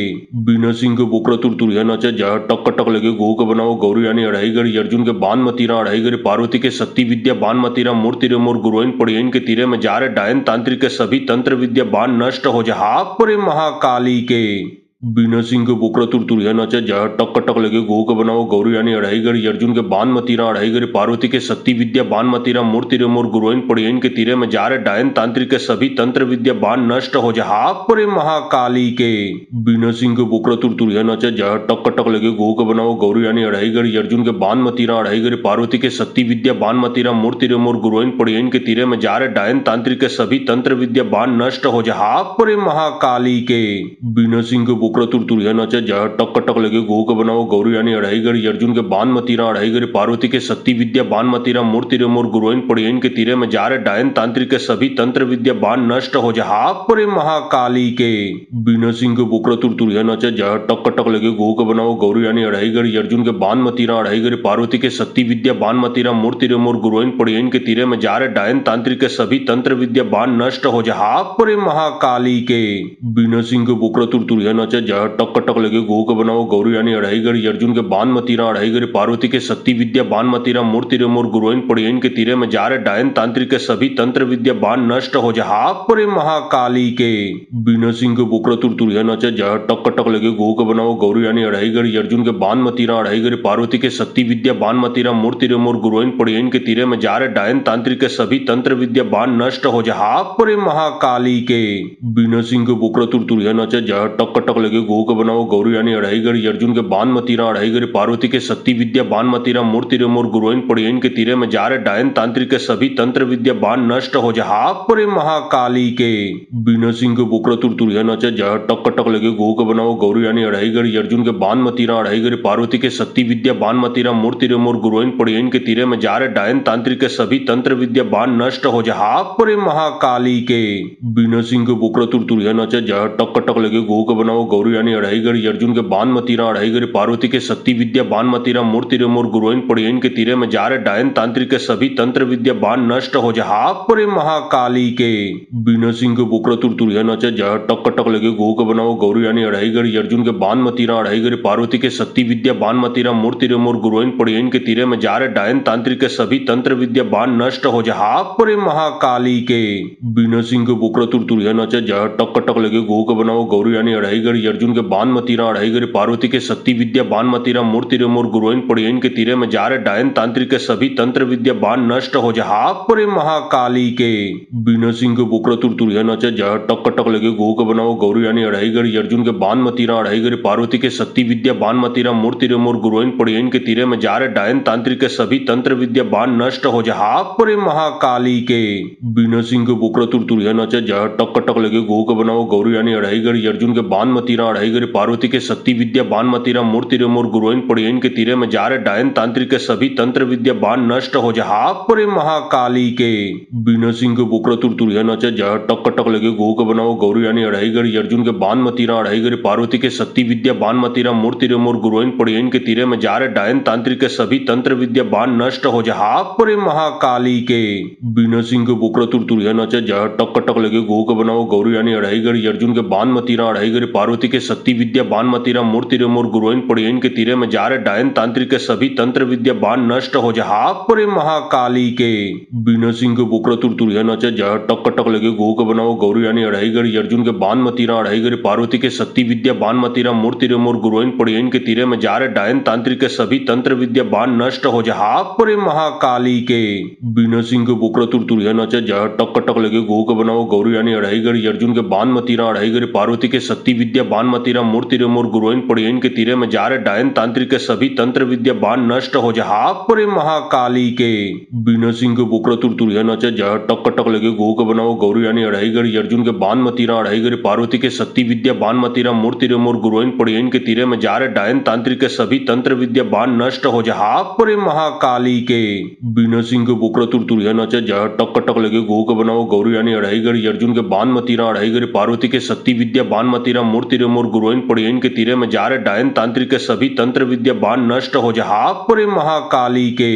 Speaker 1: बिना सिंह के बोकड़ा तुरतुरिया नचे जय टक टक लगे गो के बनाओ गौरी यानी अढ़ाई गरी अर्जुन के बान मतीरा अढ़ाई गरी पार्वती के शक्ति विद्या बान मतीरा मूर्ति रे मोर गुरुइन पड़ियन के तीरे में जा रहे डायन तांत्रिक के सभी तंत्र विद्या बान नष्ट हो जा हापरे महाकाली के बीना सिंह बोकरा तुरतुरिया नाचा जहाँ टक टक लगे गो के बनाओ गौरी यानी अढ़ाई गढ़ी अर्जुन के बान मतीरा अढ़ाई गढ़ी पार्वती के सती विद्या बान मतीरा मूर्ति रे मोर गुरुइन पड़ियन के तीरे में जा रहे डायन तांत्रिक के सभी तंत्र विद्या बान नष्ट हो जहा पुरे महाकाली के बीना सिंह बोकरा तुरतुरिया नाचा जहाँ टक टक लगे गो के बनाओ गौरी यानी अढ़ाई गढ़ी अर्जुन के बान मतीरा अढ़ाई गढ़ी पार्वती के सती विद्या बान मतीरा मूर्ति रे मोर गुरुइन पड़ियन के तीरे में जा रहे डायन तांत्रिक के सभी तंत्र विद्या बान नष्ट हो जहा पुरे महाकाली के बीना सिंह बोकरा तुरतुरिया नाचा जहाँ टक टक लगे गो के बनाओ गौरी यानी अढ़ाई गढ़ी अर्जुन के बान मतीरा अढ़ाई गढ़ी पार्वती के सती विद्या बान मतीरा मूर्ति रे मोर गुरुइन पड़ियन के तीरे में जा रहे डायन तांत्रिक के सभी तंत्र विद्या बान नष्ट हो जहा पुरे महाकाली के बीना सिंह बोकरा तुरतुरिया नाचा जहाँ टक टक लगे गो के बनाओ गौरी यानी अढ़ाई गढ़ी अर्जुन के बान मतीरा अढ़ाई गढ़ी पार्वती के सती विद्या बान मतीरा मूर्ति रे मोर गुरुइन पड़ियन के तीरे में जा रहे डायन तांत्रिक के सभी तंत्र विद्या बान नष्ट हो जहा पुरे महाकाली के बीना सिंह बोकरा तुरतुरिया नाचा जहाँ टक टक लगे गो के बनाओ गौरी यानी अढ़ाई गढ़ी अर्जुन के बान मतीरा अढ़ाई गढ़ी पार्वती के सती विद्या बान मतीरा मूर्ति रे मोर गुरुइन पड़ियन के तीरे में जा रहे डायन तांत्रिक के सभी तंत्र विद्या बान नष्ट हो जहा पुरे महाकाली के बीना सिंह बोकरा तुरतुरिया नाचा जहाँ टक टक लगे गो के बनाओ गौरी यानी अढ़ाई गढ़ी अर्जुन के बान मतीरा अढ़ाई गढ़ी पार्वती के सती विद्या बान मतीरा मूर्ति रे मोर गुरुइन पड़ियन के तीरे में जा रहे डायन तांत्रिक के सभी तंत्र विद्या बान नष्ट हो जहा पुरे महाकाली के बीना सिंह बोकरा तुरतुरिया नाचा जहाँ टक टक लगे गो के बनाओ गौरी यानी अढ़ाई गढ़ी अर्जुन के बान मतीरा अढ़ाई गढ़ी पार्वती के सती विद्या बान मतीरा मूर्ति रे मोर गुरुइन पड़ियन के तीरे में जा रहे डायन तांत्रिक के सभी तंत्र विद्या बान नष्ट हो जहा पुरे महाकाली के बीना सिंह बोकरा तुरतुरिया नाचा जहाँ टक टक लगे गो के बनाओ गौरी यानी अढ़ाई गढ़ी अर्जुन के बान मतीरा अढ़ाई गढ़ी पार्वती के सती विद्या बान मतीरा मूर्ति रे मोर गुरुइन पड़ियन के तीरे में जा रहे डायन तांत्रिक के सभी तंत्र विद्या बान नष्ट हो जहा पुरे महाकाली के बीना सिंह बोकरा तुरतुरिया नाचा जहाँ टक टक लगे गो के बनाओ गौरी यानी अढ़ाई गढ़ी अर्जुन के बान मतीरा अढ़ाई गढ़ी पार्वती के सती विद्या बान मतीरा मूर्ति रे मोर गुरुइन पड़ियन के तीरे में जा रहे डायन तांत्रिक के सभी तंत्र विद्या बान नष्ट हो जहा पुरे महाकाली के बीना सिंह बोकरा तुरतुरिया नाचा जहाँ टक टक लगे गो के बनाओ गौरी यानी अढ़ाई गढ़ी अर्जुन के बान मतीरा अढ़ाई गढ़ी पार्वती के सती विद्या बान मतीरा मूर्ति रे मोर गुरुइन पड़ियन के तीरे में जा रहे डायन तांत्रिक के सभी तंत्र विद्या बान नष्ट हो जहा पुरे महाकाली के बीना सिंह बोकरा तुरतुरिया नाचा जहाँ टक टक लगे गो के बनाओ गौरी यानी अढ़ाई गढ़ी अर्जुन के बान मतीरा अढ़ाई गढ़ी पार्वती के सती विद्या बान मतीरा मूर्ति रे मोर गुरुइन पड़ियन के तीरे में जा रहे डायन तांत्रिक के सभी तंत्र विद्या बान नष्ट हो जहा पुरे महाकाली के बीना सिंह बोकरा तुरतुरिया नाचा जहाँ टक टक लगे गो के बनाओ गौरी यानी अढ़ाई गढ़ी अर्जुन के बान मतीरा अढ़ाई गढ़ी पार्वती के सती विद्या बान मतीरा मूर्ति रे मोर गुरुइन पड़ियन के तीरे में जा रहे डायन तांत्रिक के सभी तंत्र विद्या बान नष्ट हो जहा पुरे महाकाली के बीना सिंह बोकरा तुरतुरिया नाचा जहाँ टक टक लगे गो के बनाओ गौरी यानी अढ़ाई गढ़ी अर्जुन के बान मतीरा अढ़ाई गढ़ी पार्वती के सती विद्या बान मतीरा मूर्ति रे मोर गुरुइन पड़ियन के तीरे में जा रहे डायन तांत्रिक के सभी तंत्र विद्या बान नष्ट हो जहा पुरे महाकाली के बीना सिंह बोकरा तुरतुरिया नाचा जहाँ टक टक लगे गो के बनाओ गौरी यानी अढ़ाई गढ़ी अर्जुन के बान मतीरा अढ़ाई गढ़ी पार्वती के सती विद्या बान मतीरा मूर्ति रे मोर गुरुइन पड़ियन के तीरे में जा रहे डायन तांत्रिक के सभी तंत्र विद्या बान नष्ट हो जहा पुरे महाकाली के बीना सिंह बोकरा तुरतुरिया नाचा जहाँ टक टक लगे गो के बनाओ गौरी यानी अढ़ाई गढ़ी अर्जुन के बान मतीरा अढ़ाई गढ़ी पार्वती के सती विद्या बान मतीरा मूर्ति रे मोर गुरुइन पड़ियन के तीरे में जा रहे डायन तांत्रिक के सभी तंत्र विद्या बान नष्ट हो जहा पुरे महाकाली के बीना सिंह बोकरा तुरतुरिया नाचा जहाँ टक टक लगे गो के बनाओ गौरी यानी अढ़ाई गढ़ी अर्जुन के बान मतीरा अढ़ाई गढ़ी पार्वती के सती विद्या बान मतीरा मूर्ति रे मोर गुरुइन पड़ियन के तीरे में जा रहे डायन तांत्रिक के सभी तंत्र विद्या बान नष्ट हो जहा पुरे महाकाली के बीना सिंह बोकरा तुरतुरिया नाचा जहाँ टक टक लगे गो के बनाओ गौरी यानी अढ़ाई गढ़ी अर्जुन के बान मतीरा अढ़ाई गढ़ी पार्वती के सती विद्या बान मतीरा मूर्ति रे मोर गुरुइन पड़ियन के तीरे में जा रहे डायन तांत्रिक के सभी तंत्र विद्या बान नष्ट हो जहा पुरे महाकाली के बीना सिंह बोकरा तुरतुरिया नाचा जहाँ टक टक लगे गो के बनाओ गौरी यानी अढ़ाई गढ़ी अर्जुन के बान मतीरा अढ़ाई गढ़ी पार्वती के सती विद्या बान मतीरा मूर्ति रे मोर गुरुइन पड़ियन के तीरे में जा रहे डायन तांत्रिक के सभी तंत्र विद्या बान नष्ट हो जहा पुरे महाकाली के बीना सिंह बोकरा तुरतुरिया नाचा जहाँ टक टक लगे गो के बनाओ गौरी यानी अढ़ाई गढ़ी अर्जुन के बान मतीरा अढ़ाई गढ़ी पार्वती के सती विद्या बान मतीरा मूर्ति रे मोर गुरुइन पड़ियन के तीरे में जा रहे डायन तांत्रिक के सभी तंत्र विद्या बान नष्ट हो जहा पुरे महाकाली के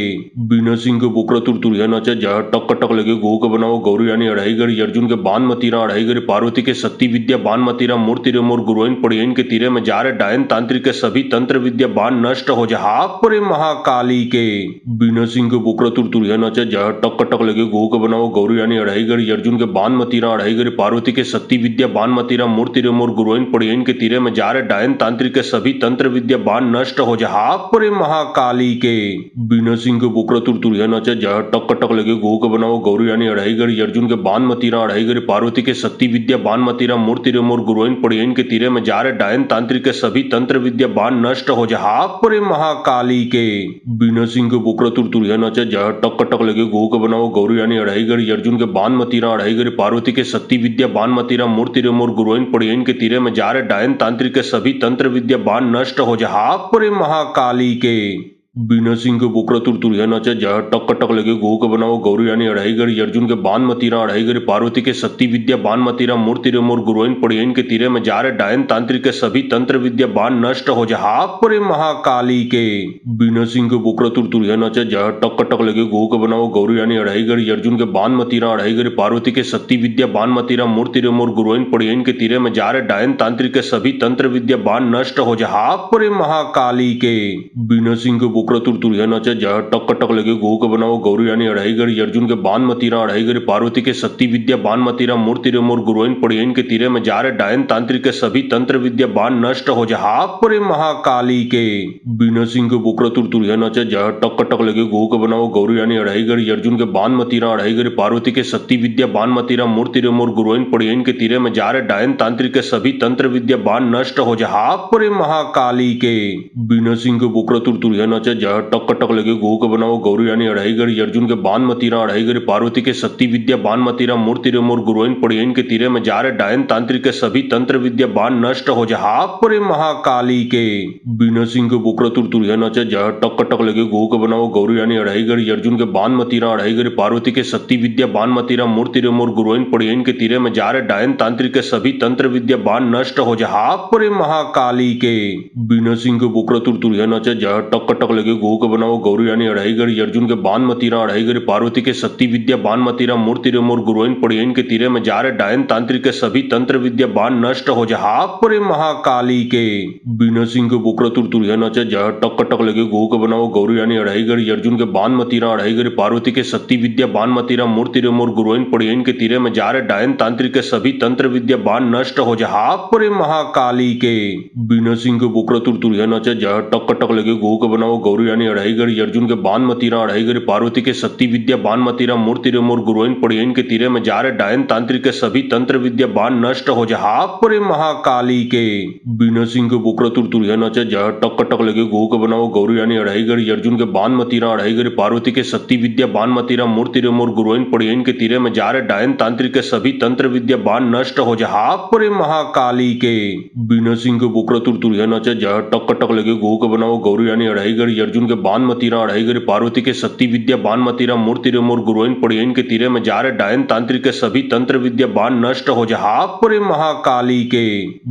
Speaker 1: बीना सिंह बोकरा तुरतुरिया नाचा जहाँ टक टक लगे गो के बनाओ गौरी यानी अढ़ाई गढ़ी अर्जुन के बान मतीरा अढ़ाई गढ़ी पार्वती के सती विद्या बान मतीरा मूर्ति रे मोर गुरुइन पड़ियन के तीरे में जा रहे डायन तांत्रिक के सभी तंत्र विद्या बान नष्ट हो जहा पुरे महाकाली के बीना सिंह बोकरा तुरतुरिया नाचा जहाँ टक टक लगे गो के बनाओ गौरी यानी अढ़ाई गढ़ी अर्जुन के बान मतीरा अढ़ाई गढ़ी पार्वती के सती विद्या बान मतीरा मूर्ति रे मोर गुरुइन पड़ियन पड़ियन के तीरे में जा रहे डायन तांत्रिक के सभी तंत्र विद्या बाण नष्ट हो जा पुरे महाकाली के बिना सिंह के बुकरा तुरतुरिया नचे जय टक टक लगे गो के बनाओ गौरी यानी अढ़ाई गढ़ी अर्जुन के बाण मतीरा अढ़ाई गढ़ी पार्वती के शक्ति विद्या बाण मतीरा मूर्ति रे मोर गुरुइन पड़ियन के तीरे में जा रहे डायन तांत्रिक के सभी तंत्र विद्या बाण नष्ट हो जा पुरे महाकाली के बिना सिंह के बुकरा तुरतुरिया नचे जय टक टक लगे गो के बनाओ गौरी यानी अढ़ाई गढ़ी अर्जुन के बाण मतीरा अढ़ाई गढ़ी पार्वती के शक्ति विद्या बाण मतीरा मूर्ति रे मोर गुरुइन पड़ियन के तीरे में जा रहे डायन तांत्रिक के सभी तंत्र विद्या बाण नष्ट हो जा पुरे महाकाली के बिना सिंह के बुकरा तुरतुरिया नचे जय टक टक लगे गो के बनाओ गौरी यानी अढ़ाई गढ़ी अर्जुन के बाण मतीरा अढ़ाई गढ़ी पार्वती के शक्ति विद्या बाण मतीरा मूर्ति रे मोर गुरुइन पड़ियन के तीरे में जा रहे डायन तांत्रिक के सभी तंत्र विद्या बाण नष्ट हो जा पुरे महाकाली के बिना सिंह के बुकरा तुरतुरिया नचे जय टक टक लगे गो के बनाओ गौरी यानी अढ़ाई गढ़ी अर्जुन के बाण मतीरा अढ़ाई गढ़ी पार्वती के शक्ति विद्या बाण मतीरा मूर्ति रे मोर गुरुइन पड़ियन के तीरे में जा रहे डायन तांत्रिक के सभी तंत्र विद्या बाण नष्ट हो जा पुरे महाकाली के बिना सिंह के बुकरा तुरतुरिया नचे जय टक टक लगे गो के बनाओ गौरी यानी अढ़ाई गढ़ी अर्जुन के बाण मतीरा अढ़ाई गढ़ी पार्वती के शक्ति विद्या बाण मतीरा मूर्ति रे मोर गुरुइन पड़ियन के तीरे में जा रहे डायन तांत्रिक के सभी तंत्र विद्या बाण नष्ट हो जा पुरे महाकाली के बिना सिंह के बुकरा तुरतुरिया नचे जय टक टक लगे गो के बनाओ गौरी यानी अढ़ाई गढ़ी अर्जुन के बाण मतीरा अढ़ाई गढ़ी पार्वती के शक्ति विद्या बाण मतीरा मूर्ति रे मोर गुरुइन पड़ियन के तीरे में जा रहे डायन तांत्रिक के सभी तंत्र विद्या बाण नष्ट हो जा पुरे महाकाली के बिना सिंह के बुकरा तुरतुरिया नचे जय टक टक लगे गो के बनाओ गौरी यानी अढ़ाई गढ़ी अर्जुन के बाण मतीरा अढ़ाई गढ़ी पार्वती के शक्ति विद्या बाण मतीरा मूर्ति रे मोर गुरुइन पड़ियन के तीरे में जा रहे डायन तांत्रिक के सभी तंत्र विद्या बाण नष्ट हो जा पुरे महाकाली के बिना सिंह के बुकरा तुरतुरिया नचे जय टक टक लगे गो के बनाओ गौरी यानी अढ़ाई गढ़ी अर्जुन के बाण मतीरा अढ़ाई गढ़ी पार्वती के शक्ति विद्या बाण मतीरा मूर्ति रे मोर गुरुइन पड़ियन के तीरे में जा रहे डायन तांत्रिक के सभी तंत्र विद्या बाण नष्ट हो जा पुरे महाकाली के बिना सिंह के बुकरा तुरतुरिया नचे जय टक टक लगे गो के बनाओ गौरी यानी अढ़ाई गढ़ी अर्जुन के बाण मतीरा अढ़ाई गढ़ी पार्वती के शक्ति विद्या बाण मतीरा मूर्ति रे मोर गुरुइन पड़ियन के तीरे में जा रहे डायन तांत्रिक के सभी तंत्र विद्या बाण नष्ट हो जा पुरे महाकाली के बिना सिंह के बुकरा तुरतुरिया नचे जय टक टक लगे गो के बनाओ गौरी यानी अढ़ाई गढ़ी अर्जुन के बाण मतीरा अढ़ाई गढ़ी पार्वती के शक्ति विद्या बाण मतीरा मूर्ति रे मोर गुरुइन पड़ियन के तीरे में जा रहे डायन तांत्रिक के सभी तंत्र विद्या बाण नष्ट हो जा पुरे महाकाली के बिना सिंह के बुकरा तुरतुरिया नचे जय टक टक लगे गो के बनाओ गौरी यानी अढ़ाई गढ़ी अर्जुन के बाण मतीरा अढ़ाई गढ़ी पार्वती के शक्ति विद्या बाण मतीरा मूर्ति रे मोर गुरुइन पड़ियन के तीरे में जा रहे डायन तांत्रिक के सभी तंत्र विद्या बाण नष्ट हो जा पुरे महाकाली के बिना सिंह के बुकरा तुरतुरिया नचे जय टक टक लगे गो के बनाओ गौरी यानी अढ़ाई गढ़ी अर्जुन के बाण मतीरा अढ़ाई गढ़ी पार्वती के शक्ति विद्या बाण मतीरा मूर्ति रे मोर गुरुइन पड़ियन के तीरे में जा रहे डायन तांत्रिक के सभी तंत्र विद्या बाण नष्ट हो जा पुरे महाकाली के बिना सिंह के बुकरा तुरतुरिया नचे जय टक टक लगे गो के बनाओ गौरी यानी अढ़ाई गढ़ी अर्जुन के बाण मतीरा अढ़ाई गढ़ी पार्वती के शक्ति विद्या बाण मतीरा मूर्ति रे मोर गुरुइन पड़ियन के तीरे में जा रहे डायन तांत्रिक के सभी तंत्र विद्या बाण नष्ट हो जा पुरे महाकाली के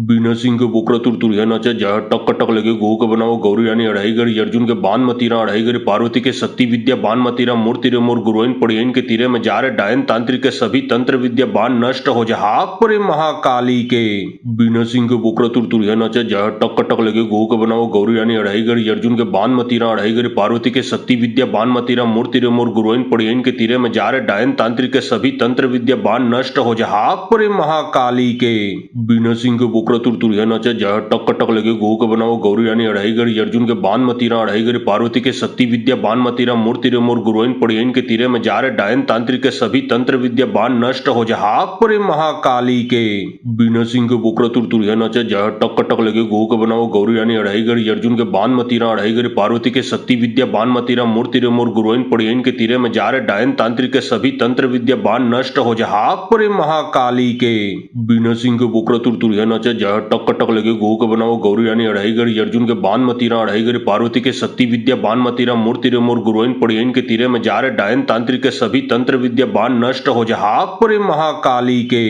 Speaker 1: बिना सिंह के बुकरा तुरतुरिया नचे जय टक टक लगे गो के बनाओ गौरी यानी अढ़ाई गढ़ी अर्जुन के बाण मतीरा अढ़ाई गढ़ी पार्वती के शक्ति विद्या बाण मतीरा मूर्ति रे मोर गुरुइन पड़ियन के तीरे में जा रहे डायन तांत्रिक के सभी तंत्र विद्या बाण नष्ट हो जा पुरे महाकाली के बिना सिंह के बुकरा तुरतुरिया नचे जय टक टक लगे गो के बनाओ गौरी यानी अढ़ाई गढ़ी अर्जुन के बाण मतीरा अढ़ाई गढ़ी पार्वती के शक्ति विद्या बाण मतीरा मूर्ति रे मोर गुरुइन पड़ियन के तीरे में जा रहे डायन तांत्रिक के सभी तंत्र विद्या बाण नष्ट हो जा पुरे महाकाली के बिना सिंह के बुकरा तुरतुरिया नचे जय टक टक लगे गो के बनाओ गौरी यानी अढ़ाई गढ़ी अर्जुन के बाण मतीरा अढ़ाई गढ़ी पार्वती के शक्ति विद्या बाण मतीरा मूर्ति रे मोर गुरुइन पड़ियन के तीरे में जा रहे डायन तांत्रिक के सभी तंत्र विद्या बाण नष्ट हो जा पुरे महाकाली के बिना सिंह के बुकरा तुरतुरिया नचे जय टक टक लगे गो के बनाओ गौरी यानी अढ़ाई गढ़ी अर्जुन के बाण मतीरा अढ़ाई गढ़ी पार्वती के शक्ति विद्या बाण मतीरा मूर्ति रे मोर गुरुइन पड़ियन के तीरे में जा रहे डायन तांत्रिक के सभी तंत्र विद्या बाण नष्ट हो जा पुरे महाकाली के बिना सिंह के बुकरा तुरतुरिया नचे जय टक टक लगे गो के बनाओ गौरी यानी अढ़ाई गढ़ी अर्जुन के बाण मतीरा अढ़ाई गढ़ी पार्वती के शक्ति विद्या बाण मतीरा मूर्ति रे मोर गुरुइन पड़ियन के तीरे में जा रहे डायन तांत्रिक के सभी तंत्र विद्या बाण नष्ट हो जा पुरे महाकाली के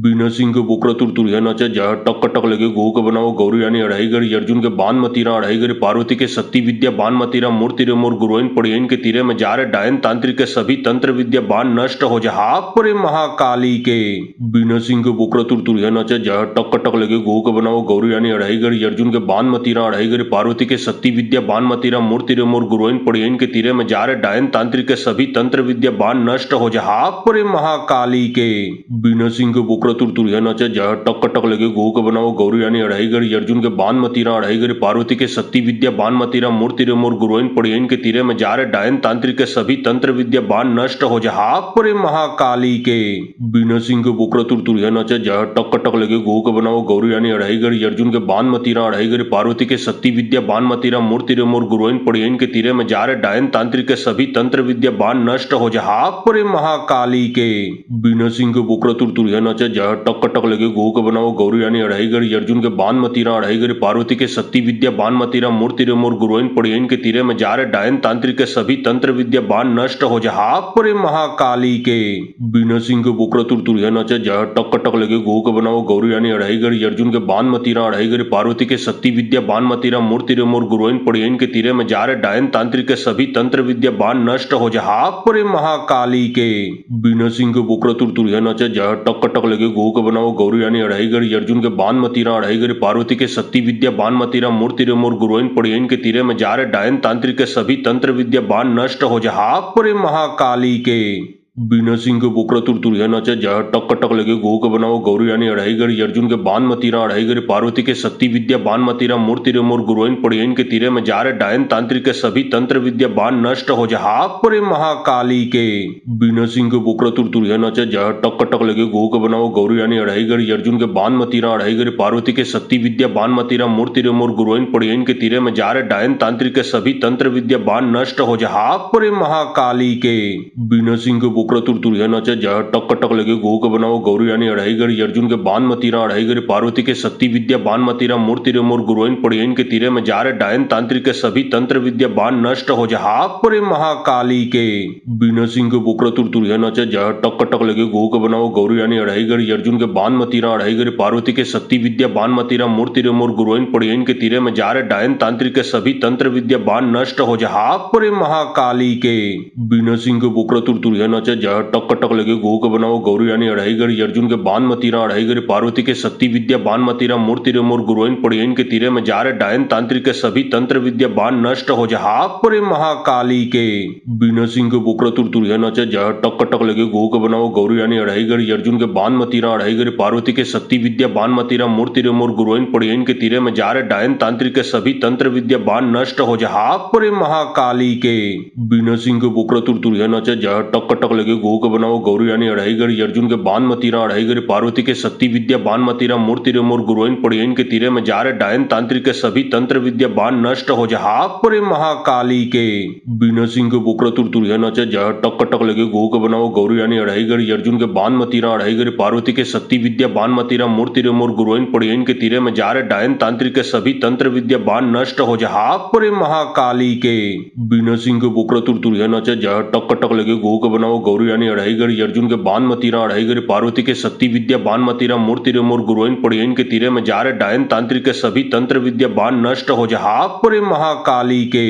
Speaker 1: बिना सिंह के बुकरा तुरतुरिया नचे जय टक टक लगे गो के बनाओ गौरी यानी अढ़ाई गढ़ी अर्जुन के बाण मतीरा अढ़ाई गढ़ी पार्वती के शक्ति विद्या बाण मतीरा मूर्ति रे मोर गुरुइन पड़ियन के तीरे में जा रे डायन तांत्रिक के सभी तंत्र विद्या बाण नष्ट हो जा हाक परे महाकाली के बिना सिंह के बुकरा तुरतुरिया नचे जा टक टक लगे गो के बनाओ गौरी यानी अढ़ाई गड़ी अर्जुन के बाण मतीरा अढ़ाई गड़ी पार्वती के शक्ति विद्या बाण मतीरा मूर्ति रे मोर गुरुइन पड़ियन के तीरे में जा रे डायन तांत्रिक के सभी तंत्र विद्या बाण नष्ट हो जा हाक परे महाकाली के बिना सिंह के बुकरा तुरतुरिया नचे जा टक टक लगे गो के बनाओ गौरी यानी अढ़ाई गड़ी अर्जुन के बाण मतीरा अढ़ाई गड़ी पार्वती के शक्ति विद्या बाण मतीरा मूर्ति रे मोर गुरुइन पड़ियन के तीरे में जा रे डायन तांत्रिक के सभी तंत्र विद्या बाण नष्ट हो जा हाक परे महाकाली के बिना सिंह के बुकरा तुरतुरिया नचे जा टक टक लगे गो के बनाओ गौरी यानी अढ़ाई गड़ी अर्जुन के बाण मतीरा अढ़ाई गड़ी पार्वती के शक्ति विद्या बाण मतीरा मूर्ति रे मोर गुरुइन पड़ियन के तीरे में जा रे डायन तांत्रिक के सभी तंत्र विद्या बाण नष्ट हो जा हाक परे महाकाली के बिना सिंह के बुकरा तुरतुरिया नचे जा टक टक लगे गो के बनाओ गौरी यानी अढ़ाई गड़ी अर्जुन के बाण मतीरा अढ़ाई गड़ी पार्वती के शक्ति विद्या बाण मतीरा मूर्ति रे मोर गुरुइन पड़ियन के तीरे में जा रे डायन तांत्रिक के सभी तंत्र विद्या बाण नष्ट हो जा हाक परे महाकाली के बिना सिंह के बुकरा तुरतुरिया नचे जा टक टक लगे गो के बनाओ गौरी यानी अढ़ाई गड़ी अर्जुन के बाण मतीरा अढ़ाई गड़ी पार्वती के शक्ति विद्या बाण मतीरा मूर्ति रे मोर गुरुइन पड़ियन के तीरे में जा रे डायन तांत्रिक के सभी तंत्र विद्या बाण नष्ट हो जा हाक परे महाकाली के बिना सिंह के बुकरा तुरतुरिया नचे जा टक टक लगे गो के बनाओ गौरी यानी अढ़ाई गड़ी अर्जुन के बाण मतीरा अढ़ाई गड़ी पार्वती के शक्ति विद्या बाण मतीरा मूर्ति रे मोर गुरुइन पड़ियन के तीरे में जा रे डायन तांत्रिक के सभी तंत्र विद्या बाण नष्ट हो जा हाक परे महाकाली के बिना सिंह के बुकरा तुरतुरिया नचे जा टक टक लगे गो के बनाओ गौरी यानी अढ़ाई गड़ी अर्जुन के बाण मतीरा अढ़ाई गड़ी पार्वती के शक्ति विद्या बाण मतीरा मूर्ति रे मोर गुरुइन पड़ियन के तीरे में जा रे डायन तांत्रिक के सभी तंत्र विद्या बाण नष्ट हो जा हाक परे महाकाली के बिना सिंह के बुकरा तुरतुरिया नचे जा टक टक लगे गो के बनाओ गौरी यानी अढ़ाई गड़ी अर्जुन के बाण मतीरा अढ़ाई गड़ी पार्वती के शक्ति विद्या बाण मतीरा मूर्ति रे मोर गुरुइन पड़ियन के तीरे में जा रे डायन तांत्रिक के सभी तंत्र विद्या बाण नष्ट हो जा हाक परे महाकाली के बिना सिंह के बुकरा तुरतुरिया नचे जा टक टक लगे गो के बनाओ गौरी यानी अढ़ाई गड़ी अर्जुन के बाण मतीरा अढ़ाई गड़ी पार्वती के शक्ति विद्या बाण मतीरा मूर्ति रे मोर गुरुइन पड़ियन के तीरे में जा रे डायन तांत्रिक के सभी तंत्र विद्या बाण नष्ट हो जा हाक परे महाकाली के बिना सिंह के बुकरा तुरतुरिया नचे जा टक टक लगे गो के बनाओ गौरी यानी अढ़ाई गड़ी अर्जुन के बाण मतीरा अढ़ाई गड़ी पार्वती के शक्ति विद्या बाण मतीरा मूर्ति रे मोर गुरुइन पड़ियन के तीरे में जा रे डायन तांत्रिक के सभी तंत्र विद्या बाण नष्ट हो जा हाक परे महाकाली के बिना सिंह के बुकरा तुरतुरिया नचे जा टक टक लगे गो के बनाओ गौरी यानी अढ़ाई गड़ी अर्जुन के बाण मतीरा अढ़ाई गड़ी पार्वती के शक्ति विद्या बाण मतीरा मूर्ति रे मोर गुरुइन पड़ियन के तीरे में जा रे डायन तांत्रिक के सभी तंत्र विद्या बाण नष्ट हो जा हाक परे महाकाली के बिना सिंह के बुकरा तुरतुरिया नचे जा टक टक लगे गो के बनाओ गौरी यानी अढ़ाई गड़ी अर्जुन के बाण मतीरा अढ़ाई गड़ी पार्वती के शक्ति विद्या बाण मतीरा मूर्ति रे मोर गुरुइन पड़ियन के तीरे में जा रे डायन तांत्रिक के सभी तंत्र विद्या बाण नष्ट हो जा हाक परे महाकाली के बिना सिंह के बुकरा तुरतुरिया नचे जा टक टक लगे गो के बनाओ गौरी यानी अढ़ाई गड़ी अर्जुन के बाण मतीरा अढ़ाई गड़ी पार्वती के शक्ति विद्या बाण मतीरा मूर्ति रे मोर गुरुइन पड़ियन के तीरे में जा रे डायन तांत्रिक के सभी तंत्र विद्या बाण नष्ट हो जा हाक परे महाकाली के बिना सिंह के बुकरा तुरतुरिया नचे जा टक टक लगे गो के बनाओ गौरी यानी अढ़ाई गड़ी अर्जुन के बाण मतीरा अढ़ाई गड़ी पार्वती के शक्ति विद्या बाण मतीरा मूर्ति रे मोर गुरुइन पड़ियन के तीरे में जा रे डायन तांत्रिक के सभी तंत्र विद्या बाण नष्ट हो जा हाक परे महाकाली के बिना सिंह के बुकरा तुरतुरिया नचे जा टक टक लगे गो के बनाओ गौरी यानी अढ़ाई गड़ी अर्जुन के बाण मतीरा अढ़ाई गड़ी पार्वती के शक्ति विद्या बाण मतीरा मूर्ति रे मोर गुरुइन पड़ियन के तीरे में जा रे डायन तांत्रिक के सभी तंत्र विद्या बाण नष्ट हो जा हाक परे महाकाली के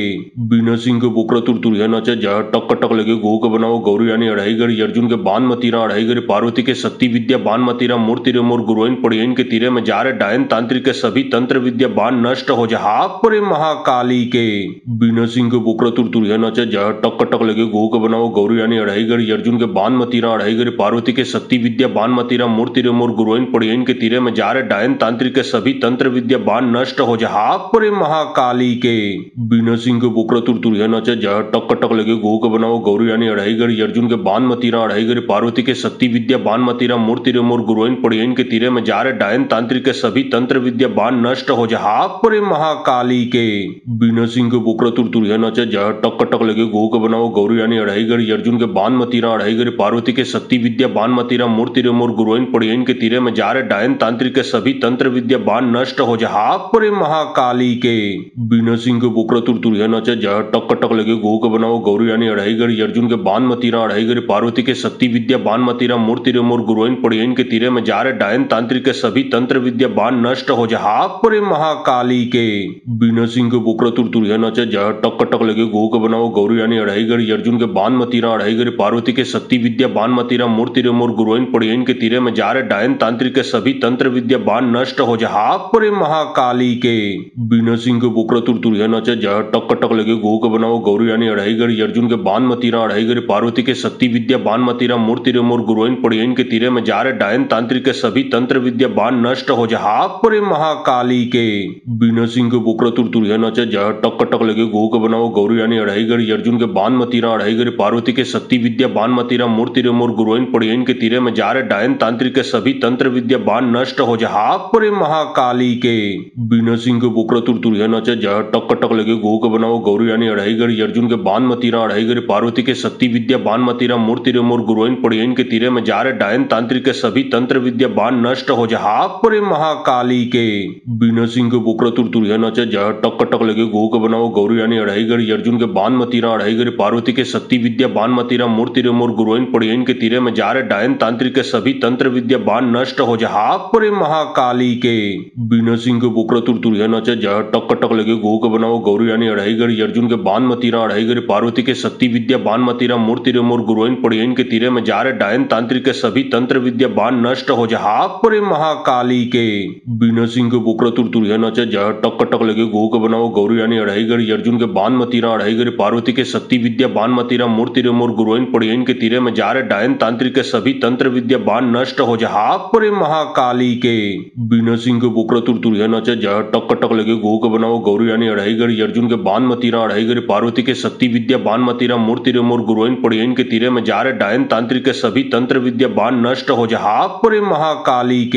Speaker 1: बिना सिंह के बुकरा तुरतुरिया नचे जा टक टक लगे गो के बनाओ गौरी यानी अढ़ाई गड़ी अर्जुन के बाण मतीरा अढ़ाई गड़ी पार्वती के शक्ति विद्या बाण मतीरा मूर्ति रे मोर गुरुइन पड़ियन के तीरे में जा रे डायन तांत्रिक के सभी तंत्र विद्या बाण नष्ट हो जा हाक परे महाकाली के बिना सिंह के बुकरा तुरतुरिया नचे जा टक टक लगे गो के बनाओ गौरी यानी अढ़ाई गड़ी अर्जुन के बाण मतीरा अढ़ाई गड़ी पार्वती के शक्ति विद्या बाण मतीरा मूर्ति रे मोर गुरुइन पड़ियन के तीरे में जा रे डायन तांत्रिक के सभी तंत्र विद्या बाण नष्ट हो जा हाक परे महाकाली के बिना सिंह के बुकरा तुरतुरिया नचे जा टक टक लगे गो के बनाओ गौरी यानी अढ़ाई गड़ी अर्जुन के बाण मतीरा अढ़ाई गड़ी पार्वती के शक्ति विद्या बाण मतीरा मूर्ति रे मोर गुरुइन पड़ियन के तीरे में जा रे डायन तांत्रिक के सभी तंत्र विद्या बाण नष्ट हो जा हाक परे महाकाली के बिना सिंह के बुकरा तुरतुरिया नचे जा टक टक लगे गो के बनाओ गौरी यानी अढ़ाई गड़ी अर्जुन के बाण मतीरा तीरा अढ़ाई गिरी पार्वती के शक्ति विद्या बान मतीरा मूर्ति रे मोर गुरुइन पड़ियन के तीरे में जा रहे डायन तांत्रिक के सभी तंत्र विद्या बान नष्ट हो जा पुरे महाकाली के बीना सिंह के बुकरा तुरतुरिया नचे जा टक टक लगे गो के बनाओ गौरी यानी अढ़ाई गिरी अर्जुन के बान मतीरा अढ़ाई गिरी पार्वती के शक्ति विद्या बान मतीरा मूर्ति रे मोर गुरुइन पड़ियन के तीरे में जा रहे डायन तांत्रिक के सभी तंत्र विद्या बान नष्ट हो जा पुरे महाकाली के बीना सिंह के बुकरा तुरतुरिया नचे जा टक टक लगे गो के बनाओ गौरी यानी अढ़ाई गिरी अर्जुन के बान मतीरा अढ़ाई गिरी पार्वती के शक्ति विद्या बान मतीरा मूर्ति रे मोर गुरुइन पड़ियन के तीरे में जा रहे डायन तांत्रिक के सभी तंत्र विद्या बान नष्ट हो जा पुरे महाकाली के बीना सिंह के बुकरा तुरतुरिया नचे जा टक टक लगे गो के बनाओ गौरी यानी अढ़ाई गिरी अर्जुन के बान मतीरा अढ़ाई गिरी पार्वती के शक्ति विद्या बान मतीरा मूर्ति रे मोर गुरुइन पड़ियन के तीरे में जा रहे डायन तांत्रिक के सभी तंत्र विद्या बान नष्ट हो जा पुरे महाकाली के बीना सिंह के बुकरा तुरतुरिया नचे जा टक टक लगे गो के बनाओ गौरी यानी अढ़ाई गिरी अर्जुन के बान मतीरा अढ़ाई गिरी पार्वती के शक्ति विद्या बान मतीरा मूर्ति रे मोर गुरुइन पड़ियन के तीरे में जा रहे डायन तांत्रिक के सभी तंत्र विद्या बान नष्ट हो जा पुरे महाकाली के बीना सिंह के बुकरा तुरतुरिया नचे जा टक टक लगे गो के बनाओ गौरी यानी अढ़ाई गिरी अर्जुन के बान मतीरा अढ़ाई गिरी पार्वती के शक्ति विद्या बान मतीरा मूर्ति रे मोर गुरुइन पड़ियन के तीरे में जा रहे डायन तांत्रिक के सभी तंत्र विद्या बान नष्ट हो जा पुरे महाकाली के बीना सिंह के बुकरा तुरतुरिया नचे जा टक टक लगे गो के बनाओ गौरी यानी अढ़ाई गिरी अर्जुन के बान मतीरा अढ़ाई गिरी पार्वती के शक्ति विद्या बान मतीरा मूर्ति रे मोर गुरुइन पड़ियन के तीरे में जा रहे डायन तांत्रिक के सभी तंत्र विद्या बान नष्ट हो जा पुरे महाकाली के बीना सिंह के बुकरा तुरतुरिया नचे जा टक टक लगे गो के बनाओ गौरी यानी अढ़ाई गिरी अर्जुन के बान मतीरा अढ़ाई गिरी पार्वती के शक्ति विद्या बान मतीरा मूर्ति रे मोर गुरुइन पड़ियन के तीरे में जा रहे डायन तांत्रिक के सभी तंत्र विद्या बान नष्ट हो जा पुरे महाकाली के बीना सिंह के बुकरा तुरतुरिया नचे जा टक टक लगे गो के बनाओ गौरी यानी अढ़ाई गिरी अर्जुन के बान मतीरा अढ़ाई गिरी पार्वती के शक्ति विद्या बान मतीरा मूर्ति रे मोर गुरुइन पड़ियन के तीरे में जा रहे डायन तांत्रिक के सभी तंत्र विद्या बान नष्ट हो जा पुरे महाकाली के बीना सिंह के बुकरा तुरतुरिया नचे जा टक टक लगे गो के बनाओ गौरी यानी अढ़ाई गिरी अर्जुन के बान मतीरा अढ़ाई गिरी पार्वती के शक्ति विद्या बान मतीरा मूर्ति रे मोर गुरुइन पड़ियन के तीरे में जा रहे डायन तांत्रिक के सभी तंत्र विद्या बान नष्ट हो जा पुरे महाकाली के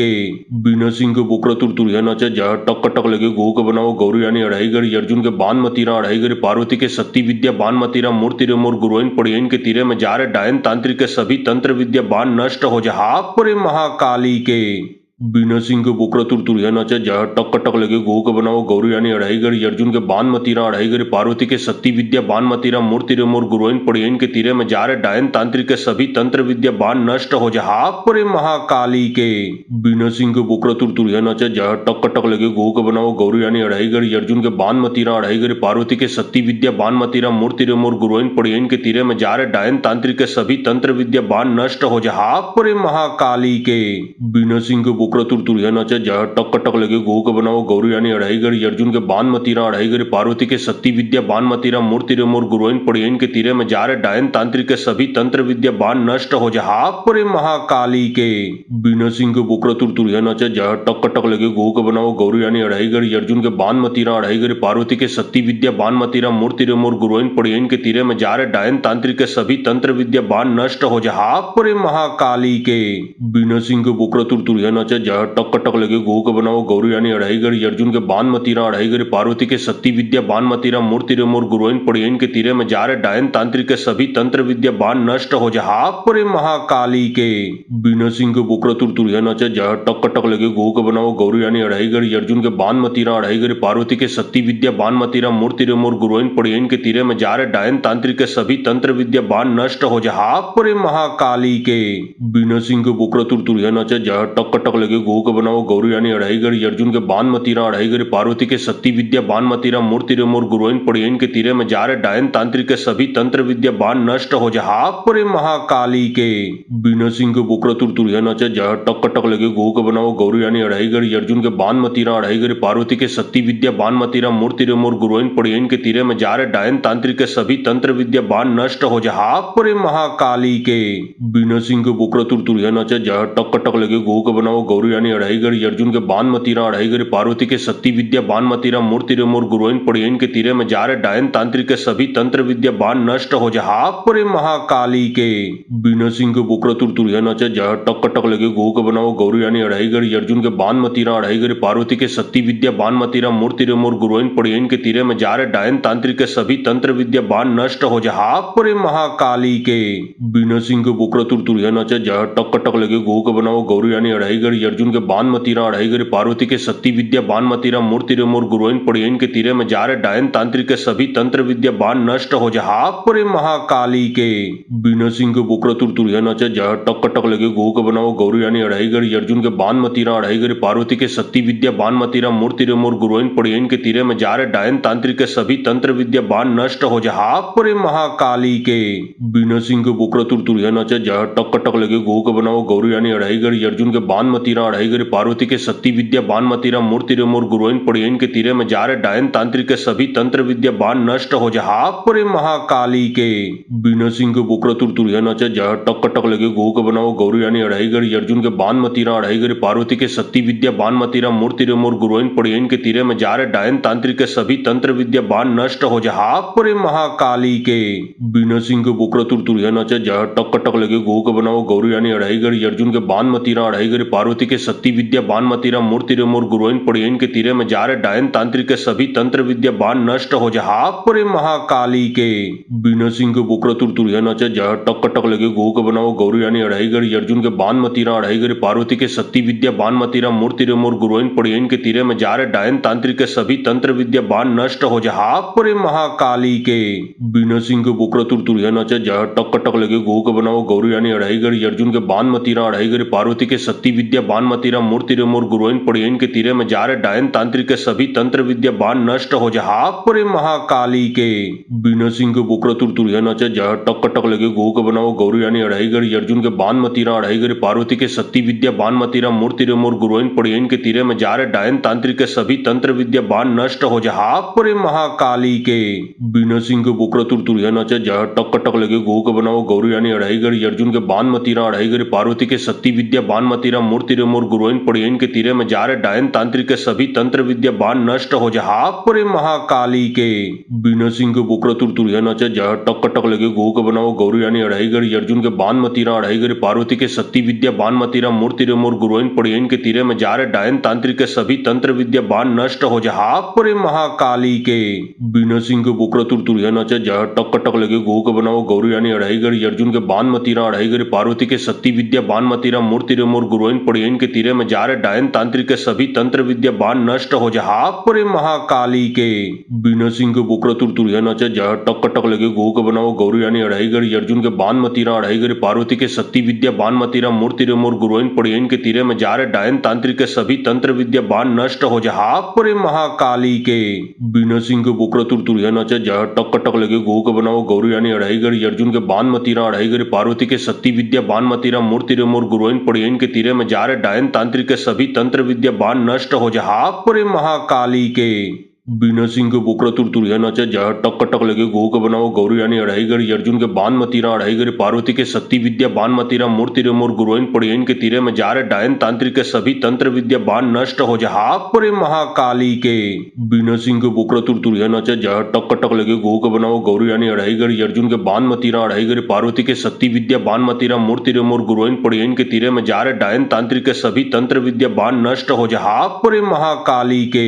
Speaker 1: बीना सिंह के बुकरा तुरतुरिया नचे जा टक टक लगे गो के बनाओ गौरी यानी अढ़ाई गिरी अर्जुन के बान मतीरा अढ़ाई गिरी पार्वती के शक्ति विद्या बान मतीरा मूर्ति रे मोर गुरुइन पड़ियन के तीरे में जा रहे डायन तांत्रिक के सभी तंत्र विद्या बान नष्ट हो जा पुरे महाकाली के बीना सिंह के बुकरा तुरतुरिया नचे जा टक टक लगे गो के बनाओ गौरी यानी अढ़ाई गिरी अर्जुन के बान मतीरा अढ़ाई गिरी पार्वती के शक्ति विद्या बान मतीरा मूर्ति रे मोर गुरुइन पड़ियन के तीरे में जा रहे डायन तांत्रिक के सभी तंत्र विद्या बान नष्ट हो जा पुरे महाकाली के बीना सिंह के बुकरा तुरतुरिया नचे जा टक टक लगे गो के बनाओ गौरी यानी अढ़ाई गिरी अर्जुन के बान मतीरा अढ़ाई गिरी पार्वती के शक्ति विद्या बान मतीरा मूर्ति रे मोर गुरुइन पड़ियन के तीरे में जा रहे डायन तांत्रिक के सभी तंत्र विद्या बान नष्ट हो जा पुरे महाकाली के बीना सिंह के बुकरा तुरतुरिया नचे जा टक टक लगे गो के बनाओ गौरी यानी अढ़ाई गिरी अर्जुन के बान मतीरा अढ़ाई गिरी पार्वती के शक्ति विद्या बान मतीरा मूर्ति रे मोर गुरुइन पड़ियन के तीरे में जा रहे डायन तांत्रिक के सभी तंत्र विद्या बान नष्ट हो जा पुरे महाकाली के बीना सिंह के बुकरा तुरतुरिया नचे जा टक टक लगे गो के बनाओ गौरी यानी अढ़ाई गिरी अर्जुन के बान मतीरा अढ़ाई गिरी पार्वती के शक्ति विद्या बान मतीरा मूर्ति रे मोर गुरुइन पड़ियन के तीरे में जा रहे डायन तांत्रिक के सभी तंत्र विद्या बान नष्ट हो जा पुरे महाकाली के बीना सिंह के बुकरा तुरतुरिया नचे जा टक टक लगे गो के बनाओ गौरी यानी अढ़ाई गिरी अर्जुन के बान मतीरा अढ़ाई गिरी पार्वती के शक्ति विद्या बान मतीरा मूर्ति रे मोर गुरुइन पड़ियन के तीरे में जा रहे डायन तांत्रिक के सभी तंत्र विद्या बान नष्ट हो जा पुरे महाकाली के बीना सिंह के बुकरा तुरतुरिया नचे जा टक टक लगे गो के बनाओ गौरी यानी अढ़ाई गिरी अर्जुन के बान मतीरा अढ़ाई गिरी पार्वती के शक्ति विद्या बान मतीरा मूर्ति रे मोर गुरुइन पड़ियन के तीरे में जा रहे डायन तांत्रिक के सभी तंत्र विद्या बान नष्ट हो जा पुरे महाकाली के बीना सिंह के बुकरा तुरतुरिया नचे जा टक टक लगे गो के बनाओ गौरी यानी अढ़ाई गिरी अर्जुन के बान मतीरा अढ़ाई गिरी पार्वती के शक्ति विद्या बान मतीरा मूर्ति रे मोर गुरुइन पड़ियन के तीरे में जा रहे डायन तांत्रिक के सभी तंत्र विद्या बान नष्ट हो जा पुरे महाकाली के बीना सिंह के बुकरा तुरतुरिया नचे जा टक टक लगे गो के बनाओ गौरी यानी अढ़ाई गिरी अर्जुन के बान मतीरा अढ़ाई गिरी पार्वती के शक्ति विद्या बान मतीरा मूर्ति रे मोर गुरुइन पड़ियन के तीरे में जा रहे डायन तांत्रिक के सभी तंत्र विद्या बान नष्ट हो जा पुरे महाकाली के बीना सिंह के बुकरा तुरतुरिया नचे जा टक टक लगे गो के बनाओ गौरी यानी अढ़ाईगढ़ अर्जुन के बानमती रा अढ़ाईगढ़ पार्वती के शक्ति विद्या बानमती रा मूर्ति रे मोर गुरुइन पड़ियन के तीरे में जा रहे डायन तांत्रिक के सभी तंत्र विद्या बान नष्ट हो जा परे महाकाली के बीना सिंह के बुकरा तुरतुरिया नचे जहाँ टक टक लगे गो के बनाओ गौरी यानी अढ़ाईगढ़ अर्जुन के बानमती रा अढ़ाईगढ़ पार्वती के शक्ति विद्या बानमती रा मूर्ति रे मोर गुरुइन पड़ियन के तीरे में जा रहे डायन तांत्रिक के सभी तंत्र विद्या बान नष्ट हो जा परे महाकाली के बीना सिंह के बुकरा तुरतुरिया नचे जहाँ टक टक लगे गो के बनाओ गौरी यानी अढ़ाईगढ़ अर्जुन के बानमती रा अढ़ाईगढ़ पार्वती के शक्ति विद्या बानमती रा मूर्ति रे मोर गुरुइन पड़ियन के तीरे में जा रहे डायन तांत्रिक के सभी तंत्र विद्या बान नष्ट हो जा परे महाकाली के बीना सिंह के बुकरा तुरतुरिया नचे जहाँ टक टक लगे गो के बनाओ गौरी यानी अढ़ाईगढ़ अर्जुन के बानमती रा अढ़ाईगढ़ पार्वती के शक्ति विद्या बानमती रा मूर्ति रे मोर गुरुइन पड़ियन के तीरे में जा रहे डायन तांत्रिक के सभी तंत्र विद्या बान नष्ट हो जा परे महाकाली के बीना सिंह के बुकरा तुरतुरिया नचे जहाँ टक टक लगे गो के बनाओ गौरी यानी अढ़ाईगढ़ अर्जुन के बानमती रा अढ़ाईगढ़ पार्वती के शक्ति विद्या बानमती रा मूर्ति रे मोर गुरुइन पड़ियन के तीरे में जा रहे डायन तांत्रिक के सभी तंत्र विद्या बान नष्ट हो जा परे महाकाली के बीना सिंह के बुकरा तुरतुरिया नचे जहाँ टक टक लगे गो के बनाओ गौरी यानी अढ़ाईगढ़ अर्जुन के बानमती रा अढ़ाईगढ़ पार्वती के शक्ति विद्या बानमती रा मूर्ति रे मोर गुरुइन पड़ियन के तीरे में जा रहे डायन तांत्रिक के सभी तंत्र विद्या बान नष्ट हो जा परे महाकाली के बीना सिंह के बुकरा तुरतुरिया नचे जहाँ टक टक लगे गो के बनाओ गौरी यानी अढ़ाईगढ़ अर्जुन के बानमती रा अढ़ाईगढ़ पार्वती के शक्ति विद्या बानमती रा मूर्ति रे मोर गुरुइन पड़ियन के तीरे में जा रहे डायन तांत्रिक के सभी तंत्र विद्या बान नष्ट हो जा परे महाकाली के बीना सिंह के बुकरा तुरतुरिया नचे जहाँ टक टक लगे गो के बनाओ गौरी यानी अढ़ाईगढ़ अर्जुन के बानमती रा अढ़ाईगढ़ पार्वती के शक्ति विद्या बानमती रा मूर्ति रे मोर गुरुइन पड़ियन के तीरे में जा रहे डायन तांत्रिक के सभी तंत्र विद्या बान नष्ट हो जा परे महाकाली के बीना सिंह के बुकरा तुरतुरिया नचे जहाँ टक टक लगे गो के बनाओ गौरी यानी अढ़ाईगढ़ अर्जुन के बानमती रा अढ़ाईगढ़ पार्वती के शक्ति विद्या बानमती रा मूर्ति रे मोर गुरुइन पड़ियन के तीरे में जा रहे डायन तांत्रिक के सभी तंत्र विद्या बान नष्ट हो जा परे महाकाली के बीना सिंह के बुकरा तुरतुरिया नचे जहाँ टक टक लगे गो के बनाओ गौरी यानी अढ़ाईगढ़ अर्जुन के बानमती रा अढ़ाईगढ़ पार्वती के शक्ति विद्या बानमती रा मूर्ति रे मोर गुरुइन पड़ियन के तीरे में जा रहे डायन तांत्रिक के सभी तंत्र विद्या बान नष्ट हो जा परे महाकाली के बीना सिंह के बुकरा तुरतुरिया नचे जहाँ टक टक लगे गो के बनाओ गौरी यानी अढ़ाईगढ़ अर्जुन के बानमती रा अढ़ाईगढ़ पार्वती के शक्ति विद्या बानमती रा मूर्ति रे मोर गुरुइन पड़ियन के तीरे में जा रहे डायन तांत्रिक के सभी तंत्र विद्या बान नष्ट हो जा परे महाकाली के बीना सिंह के बुकरा तुरतुरिया नचे जहाँ टक टक लगे गो के बनाओ गौरी यानी अढ़ाईगढ़ अर्जुन के बानमती रा अढ़ाईगढ़ पार्वती के शक्ति विद्या बानमती रा मूर्ति रे मोर गुरुइन पड़ियन के तीरे में जा रहे डायन तांत्रिक के सभी तंत्र विद्या बान नष्ट हो जा परे महाकाली के बीना सिंह के बुकरा तुरतुरिया नचे जहाँ टक टक लगे गो के बनाओ गौरी यानी अढ़ाईगढ़ अर्जुन के बानमती रा अढ़ाईगढ़ पार्वती के शक्ति विद्या बानमती रा मूर्ति रे मोर गुरुइन पड़ियन के तीरे में जा रहे डायन तांत्रिक के सभी तंत्र विद्या बान नष्ट हो जा परे महाकाली के बीना सिंह के बुकरा तुरतुरिया नचे जहाँ टक टक लगे गो के बनाओ गौरी यानी अढ़ाईगढ़ अर्जुन के बानमती रा अढ़ाईगढ़ पार्वती के शक्ति विद्या बानमती रा मूर्ति रे मोर गुरुइन पड़ियन के तीरे में जा रहे डायन तांत्रिक के सभी तंत्र विद्या बान नष्ट हो जा परे महाकाली के बीना सिंह के बुकरा तुरतुरिया नचे जहाँ टक टक लगे गो के बनाओ गौरी यानी अढ़ाईगढ़ अर्जुन के बानमती रा अढ़ाईगढ़ पार्वती के शक्ति विद्या बानमती रा मूर्ति रे मोर गुरुइन पड़ियन के तीरे में जा रहे डायन तांत्रिक के सभी तंत्र विद्या बान नष्ट हो जा परे महाकाली के बीना सिंह के बुकरा तुरतुरिया नचे जहाँ टक टक लगे गो के बनाओ गौरी यानी अढ़ाईगढ़ अर्जुन के बानमती रा अढ़ाईगढ़ पार्वती के शक्ति विद्या बानमती रा मूर्ति रे मोर गुरुइन पड़ियन के तीरे में जा रहे डायन तांत्रिक के सभी तंत्र विद्या बान नष्ट हो जा परे महाकाली के बीना सिंह के बुकरा तुरतुरिया नचे जहाँ टक टक लगे गो के बनाओ गौरी यानी अढ़ाईगढ़ अर्जुन के बानमती रा अढ़ाईगढ़ पार्वती के शक्ति विद्या बानमती रा मूर्ति रे मोर गुरुइन पड़ियन के तीरे में जा रहे डायन तांत्रिक के सभी तंत्र विद्या बान नष्ट हो जा परे महाकाली के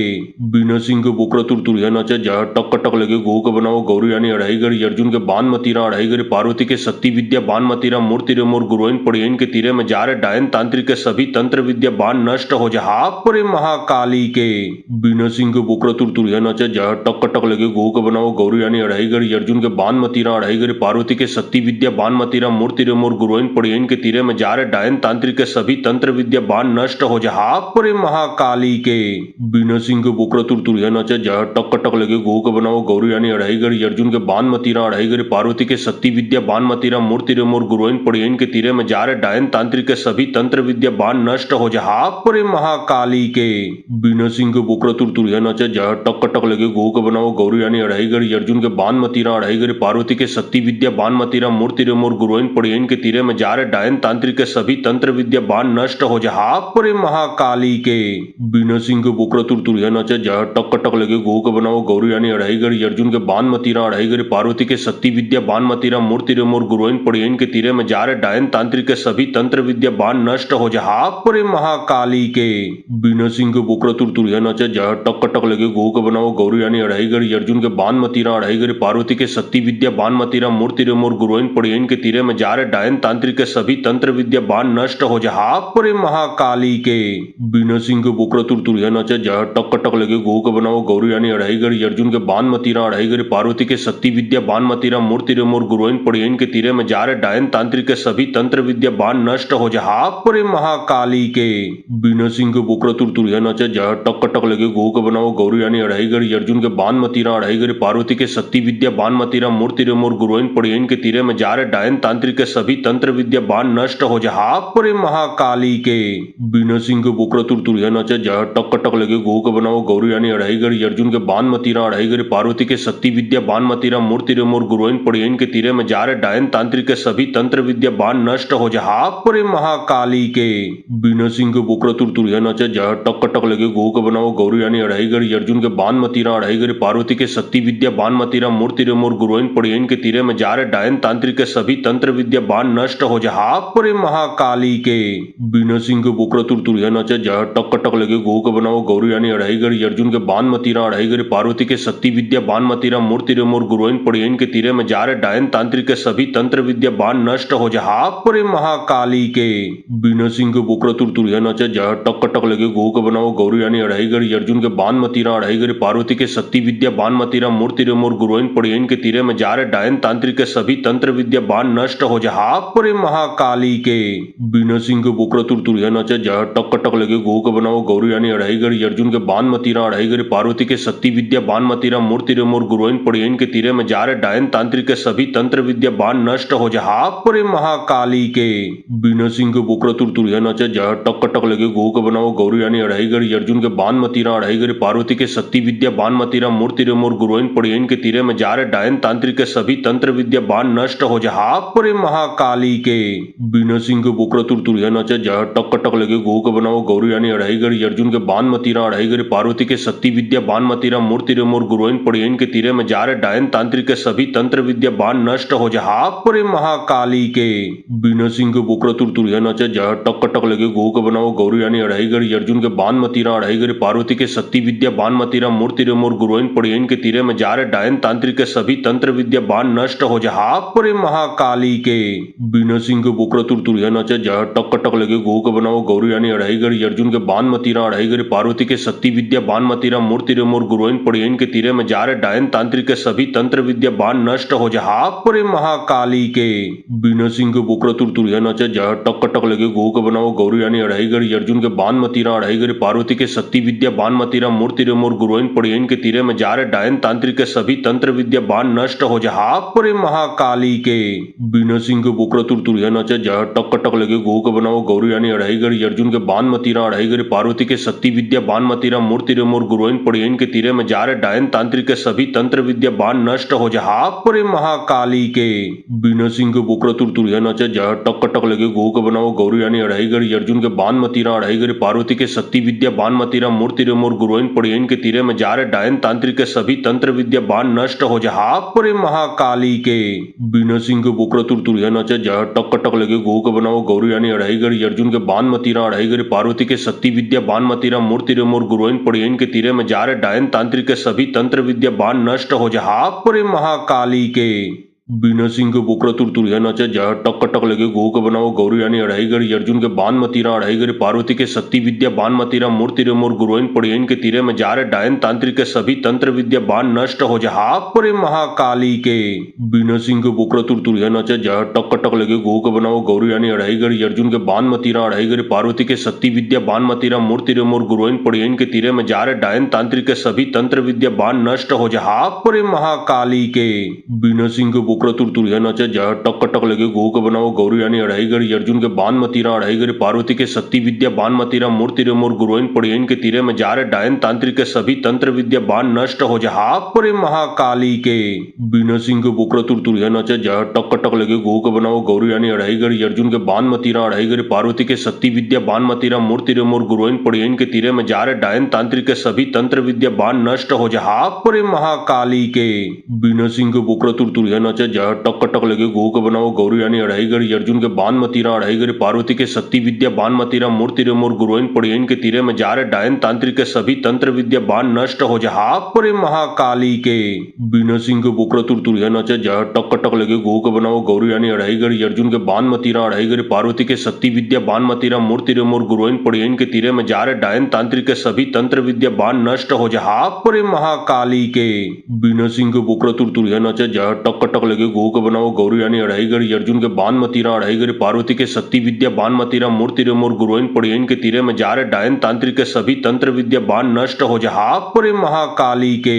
Speaker 1: बीना सिंह के बुकरा तुरतुरिया नचे जहाँ टक टक लगे गो के बनाओ गौरी यानी अढ़ाईगढ़ अर्जुन के बानमती रा अढ़ाईगढ़ पार्वती के शक्ति विद्या बानमती रा मूर्ति रे मोर गुरुइन पड़ियन के तीरे में जा रहे डायन तांत्रिक के सभी तंत्र विद्या बान नष्ट हो जा परे महाकाली के बीना सिंह के बुकरा तुरतुरिया नचे जहाँ टक टक लगे गो के बनाओ गौरी यानी अढ़ाईगढ़ अर्जुन के बानमती रा अढ़ाईगढ़ पार्वती के शक्ति विद्या बानमती रा मूर्ति रे मोर गुरुइन पड़ियन के तीरे में जा रहे डायन तांत्रिक के सभी तंत्र विद्या बान नष्ट हो जा परे महाकाली के बीना सिंह के बुकरा तुरतुरिया नचे नचे जह टक टक लगे गो के बनाओ गौरी यानी अढ़ाई गरी अर्जुन के बान मतीरा अढ़ाई गरी पार्वती के शक्ति विद्या बान मतीरा मूर्ति रे मोर गुरुइन पड़ियन के तीरे में जारे डायन तांत्रिक के सभी तंत्र विद्या बान नष्ट हो जा हाक परे महाकाली के बीना सिंह के बुकरा तुर नचे जह टक टक लगे गो के बनाओ गौरी यानी अढ़ाई गरी अर्जुन के बान मतीरा अढ़ाई गरी पार्वती के शक्ति विद्या बान मतीरा मूर्ति रे मोर गुरुइन पड़ियन के तीरे में जारे डायन तांत्रिक के सभी तंत्र विद्या बान नष्ट हो जा हाक परे महाकाली के बीना सिंह के बुकरा तुर नचे जह टक टक लगे गो के बनाओ गौरी यानी अढ़ाई गरी अर्जुन के बान मतीरा अढ़ाई गरी पार्वती के शक्ति विद्या बान मतीरा मूर्ति रे मोर गुरुइन पड़ियन के तीरे में जारे डायन तांत्रिक के सभी तंत्र विद्या बान नष्ट हो जा हाक परे महाकाली के बीना सिंह के बुकरा तुर नचे जह टक टक लगे गो के बनाओ गौरी यानी अढ़ाई गरी अर्जुन के बान मतीरा अढ़ाई गरी पार्वती के शक्ति विद्या बान मतीरा मूर्ति रे मोर गुरुइन पड़ियन के तीरे में जारे डायन तांत्रिक के सभी तंत्र विद्या बान नष्ट हो जा हाक परे महाकाली के बीना सिंह के बुकरा तुर नचे जह टक टक लगे गो के बनाओ गौरी यानी अढ़ाई गरी अर्जुन के बान मतीरा अढ़ाई गरी पार्वती के शक्ति विद्या बान मतीरा मूर्ति रे मोर गुरुइन पड़ियन के तीरे में जारे डायन तांत्रिक के सभी तंत्र विद्या बान नष्ट हो जा हाक परे महाकाली के बीना सिंह के बुकरा तुर नचे जह टक टक लगे गो के बनाओ गौरी यानी अढ़ाई गरी अर्जुन के बान मतीरा अढ़ाई गरी पार्वती के शक्ति विद्या बान मतीरा मूर्ति रे मोर गुरुइन पड़ियन के तीरे में जारे डायन तांत्रिक के सभी तंत्र विद्या बान नष्ट हो जा हाक परे महाकाली के बीना सिंह के बुकरा तुर नचे जह टक टक लगे गो के बनाओ गौरी यानी अढ़ाई गरी अर्जुन के बान मतीरा अढ़ाई गरी पार्वती के शक्ति विद्या बान मतीरा मूर्ति रे मोर गुरुइन पड़ियन के तीरे में जारे डायन तांत्रिक के सभी तंत्र विद्या बान नष्ट हो जा हाक परे महाकाली के बीना सिंह के बुकरा तुर नचे जह टक टक लगे गो के बनाओ गौरी यानी अढ़ाई गरी अर्जुन के बान मतीरा अढ़ाई गरी पार्वती के शक्ति विद्या बान मतीरा मूर्ति रे मोर गुरुइन पड़ियन के तीरे में जारे डायन तांत्रिक के सभी तंत्र विद्या बान नष्ट हो जा हाक परे महाकाली के बीना सिंह के बुकरा तुर नचे जह टक टक लगे गो के बनाओ गौरी यानी अढ़ाई गरी अर्जुन के बान मतीरा अढ़ाई गरी पार्वती के शक्ति विद्या बान मतीरा मूर्ति रे मोर गुरुइन पड़ियन के तीरे में जारे डायन तांत्रिक के सभी तंत्र विद्या बान नष्ट हो जा हाक परे महाकाली के बीना सिंह के बुकरा तुर नचे जह टक टक लगे गो के बनाओ गौरी यानी अढ़ाई गरी अर्जुन के बान मतीरा अढ़ाई गरी पार्वती के शक्ति विद्या बान मतीरा मूर्ति रे मोर गुरुइन पड़ियन के तीरे में जारे डायन तांत्रिक के सभी तंत्र विद्या बान नष्ट हो जा हाक परे महाकाली के बीना सिंह के बुकरा तुर नचे जह टक टक लगे गो के बनाओ गौरी यानी अढ़ाई गरी अर्जुन के बान मतीरा अढ़ाई गरी पार्वती के शक्ति विद्या बान मतीरा मूर्ति रे मोर गुरुइन पड़ियन के तीरे में जारे डायन तांत्रिक के सभी तंत्र विद्या बान नष्ट हो जा हाक परे महाकाली के बीना सिंह के बुकरा तुर नचे जह टक टक लगे गो के बनाओ गौरी यानी अढ़ाई गरी अर्जुन के बान मतीरा अढ़ाई गरी पार्वती के शक्ति विद्या बान मतीरा मूर्ति रे मोर गुरुइन पड़ियन के तीरे में जारे डायन तांत्रिक के सभी तंत्र विद्या बान नष्ट हो जा हाक परे महाकाली के बीना सिंह के बुकरा तुर नचे जह टक टक लगे गो के बनाओ गौरी यानी अढ़ाई गरी अर्जुन के बान मतीरा अढ़ाई गरी पार्वती के शक्ति विद्या बान मतीरा मूर्ति रे मोर गुरुइन पड़ियन के तीरे में जारे डायन तांत्रिक के सभी तंत्र विद्या बान नष्ट हो जा हाक परे महाकाली के बीना सिंह के बुकरा तुर नचे जह टक टक लगे गो के बनाओ गौरी यानी अढ़ाई गरी अर्जुन के बान मतीरा अढ़ाई गरी पार्वती के शक्ति विद्या बान मतीरा मूर्ति रे मोर गुरुइन पड़ियन के तीरे में जारे डायन तांत्रिक के सभी तंत्र विद्या बान नष्ट हो जा हाक परे महाकाली के बीना सिंह के बुकरा तुर नचे जह टक टक लगे गो के बनाओ गौरी यानी अढ़ाई गरी अर्जुन के बान मतीरा अढ़ाई गरी पार्वती के शक्ति विद्या बान मतीरा मूर्ति रे मोर गुरुइन पड़ियन के तीरे में जारे डायन तांत्रिक के सभी तंत्र विद्या बान नष्ट हो जा हाक परे महाकाली के बीना सिंह के बुकरा तुर नचे जह टक टक लगे गो के बनाओ गौरी यानी अढ़ाई गरी अर्जुन के बान मतीरा अढ़ाई गरी पार्वती के शक्ति विद्या बान मतीरा मूर्ति रे मोर गुरुइन पड़ियन के तीरे में जारे डायन तांत्रिक के सभी तंत्र विद्या बान नष्ट हो जा हाक परे महाकाली के बीना सिंह के बुकरा तुर नचे जह टक टक लगे गो के बनाओ गौरी यानी अढ़ाई गरी अर्जुन के बान मतीरा अढ़ाई गरी पार्वती के शक्ति विद्या बान मतीरा मूर्ति रे मोर गुरुइन पड़ियन के तीरे में जारे डायन तांत्रिक के सभी तंत्र विद्या बान नष्ट हो जा हाक परे महाकाली के बीना सिंह के बुकरा तुर नचे जह टक टक लगे गो के बनाओ गौरी यानी अढ़ाई गरी अर्जुन के बान मतीरा अढ़ाई गरी पार्वती के शक्ति विद्या बान मतीरा मूर्ति रे मोर गुरुइन पड़ियन के तीरे में जारे डायन तांत्रिक के सभी तंत्र विद्या बान नष्ट हो जा हाक परे महाकाली के बीना सिंह के बुकरा तुर नचे जह टक टक लगे गो के बनाओ गौरी यानी अढ़ाई गरी अर्जुन के बान मतीरा अढ़ाई गरी पार्वती के शक्ति विद्या बान मतीरा मूर्ति रे मोर गुरुइन पड़ियन के तीरे में जारे डायन तांत्रिक के सभी तंत्र विद्या बान नष्ट हो जा हाक परे महाकाली के बीना सिंह के बोकरा तुर तुरिया नाचा जहा टक टक लगे गो के बनाओ गौरी यानी अढ़ाई गरी अर्जुन के बान मतीरा अढ़ाई गरी पार्वती के सती विद्या बान मतीरा मूर्ति रे मोर गुरुइन पड़ियन के तीरे में जा रहे डायन तांत्रिक के सभी तंत्र विद्या बान नष्ट हो जा हाक परे महाकाली के बीना सिंह के बोकरा तुर तुरिया नाचा जहा टक टक लगे गो के बनाओ गौरी यानी अढ़ाई गरी अर्जुन के बान मतीरा अढ़ाई गरी पार्वती के सती विद्या बान मतीरा मूर्ति रे मोर गुरुइन पड़ियन के तीरे में जा रहे डायन तांत्रिक के सभी तंत्र विद्या बान नष्ट हो जा हाक परे महाकाली के बीना सिंह के बोकरा तुर तुरिया नाचा जहा टक टक लगे गो के बनाओ गौरी यानी अढ़ाई गरी अर्जुन के बान मतीरा अढ़ाई गरी पार्वती के सती विद्या बान मतीरा मूर्ति रे मोर गुरुइन पड़ियन के तीरे में जा रहे डायन तांत्रिक के सभी तंत्र विद्या बान नष्ट हो जा हाक परे महाकाली के बीना सिंह के बोकरा तुर तुरिया नाचा जहा टक टक लगे गो के बनाओ गौरी यानी अढ़ाई गरी अर्जुन के बान मतीरा अढ़ाई गरी पार्वती के सती विद्या बान मतीरा मूर्ति रे मोर गुरुइन पड़ियन के तीरे में जा रहे डायन तांत्रिक के सभी तंत्र विद्या बान नष्ट हो जा हाक परे महाकाली के बीना सिंह के बोकरा तुर तुरिया नाचा जहा टक टक लगे गो के बनाओ गौरी यानी अढ़ाई गरी अर्जुन के बान मतीरा अढ़ाई गरी पार्वती के सती विद्या बान मतीरा मूर्ति रे मोर गुरुइन पड़ियन के तीरे में जा रहे डायन तांत्रिक के सभी तंत्र विद्या बान नष्ट हो जा हाक परे महाकाली के बीना सिंह के बोकरा तुर तुरिया नाचा जहा टक टक लगे गो के बनाओ गौरी यानी अढ़ाई गरी अर्जुन के बान मतीरा अढ़ाई गरी पार्वती के सती विद्या बान मतीरा मूर्ति रे मोर गुरुइन पड़ियन के तीरे में जा रहे डायन तांत्रिक के सभी तंत्र विद्या बान नष्ट हो जा हाक परे महाकाली के बीना सिंह के बोकरा तुर तुरिया नाचा जहा टक टक लगे गो के बनाओ गौरी यानी अढ़ाई गरी अर्जुन के बान मतीरा अढ़ाई गरी पार्वती के सती विद्या बान मतीरा मूर्ति रे मोर गुरुइन पड़ियन के तीरे में जा रहे डायन तांत्रिक के सभी तंत्र विद्या बान नष्ट हो जा हाक परे महाकाली के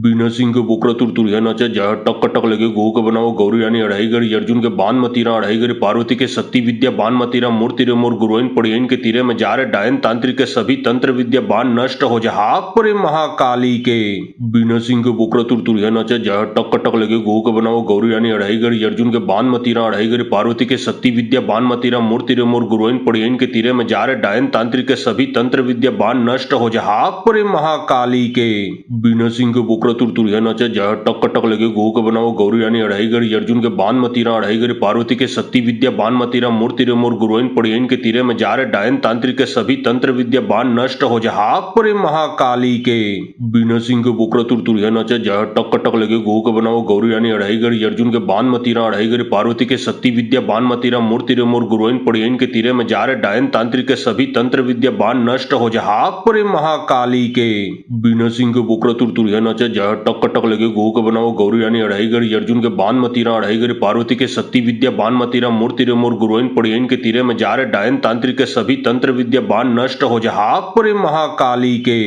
Speaker 1: बीना सिंह के बोकरा तुर तुरिया नाचा जहा टक टक लगे गो के बनाओ गौरी यानी अढ़ाई गरी अर्जुन के बान मतीरा अढ़ाई गरी पार्वती के सती विद्या बान मतीरा मूर्ति रे मोर गुरुइन पड़ियन के तीरे में जा रहे डायन तांत्रिक के सभी तंत्र विद्या बान नष्ट हो जा हाक परे महाकाली के बीना सिंह के बोकरा तुर तुरिया नाचा जहा टक टक लगे गो के बनाओ गौरी यानी अढ़ाई गरी अर्जुन के बान मतीरा अढ़ाई गरी पार्वती के सती विद्या बान मतीरा मूर्ति रे मोर गुरुइन पड़ियन के तीरे में जा रहे डायन तांत्रिक के सभी तंत्र विद्या बान नष्ट हो जा हाक परे महाकाली के बीना सिंह के बोकरा तुर तुरिया नाचा जहा टक टक लगे गो के बनाओ गौरी यानी अढ़ाई गरी अर्जुन के बान मतीरा अढ़ाई गरी पार्वती के सती विद्या बान मतीरा मूर्ति रे मोर गुरुइन पड़ियन के तीरे में जा रहे डायन तांत्रिक के सभी तंत्र विद्या बान नष्ट हो जा हाक परे महाकाली के बीना सिंह के बोकरा तुर तुरिया नाचा जहा टक टक लगे गो के बनाओ गौरी यानी अढ़ाई गरी अर्जुन के बान मतीरा अढ़ाई गरी पार्वती के सती विद्या बान मतीरा मूर्ति रे मोर गुरुइन पड़ियन के तीरे में जा रहे डायन तांत्रिक के सभी तंत्र विद्या बान नष्ट हो जा हाक परे महाकाली के बीना सिंह के बोकरा तुर तुरिया नाचा जहा टक टक लगे गो के बनाओ गौरी यानी अढ़ाई गरी अर्जुन के बान मतीरा अढ़ाई गरी पार्वती के सती विद्या बान मतीरा मूर्ति रे मोर गुरुइन पड़ियन के तीरे में जा रहे डायन तांत्रिक के सभी तंत्र विद्या बान नष्ट हो जा हाक परे महाकाली के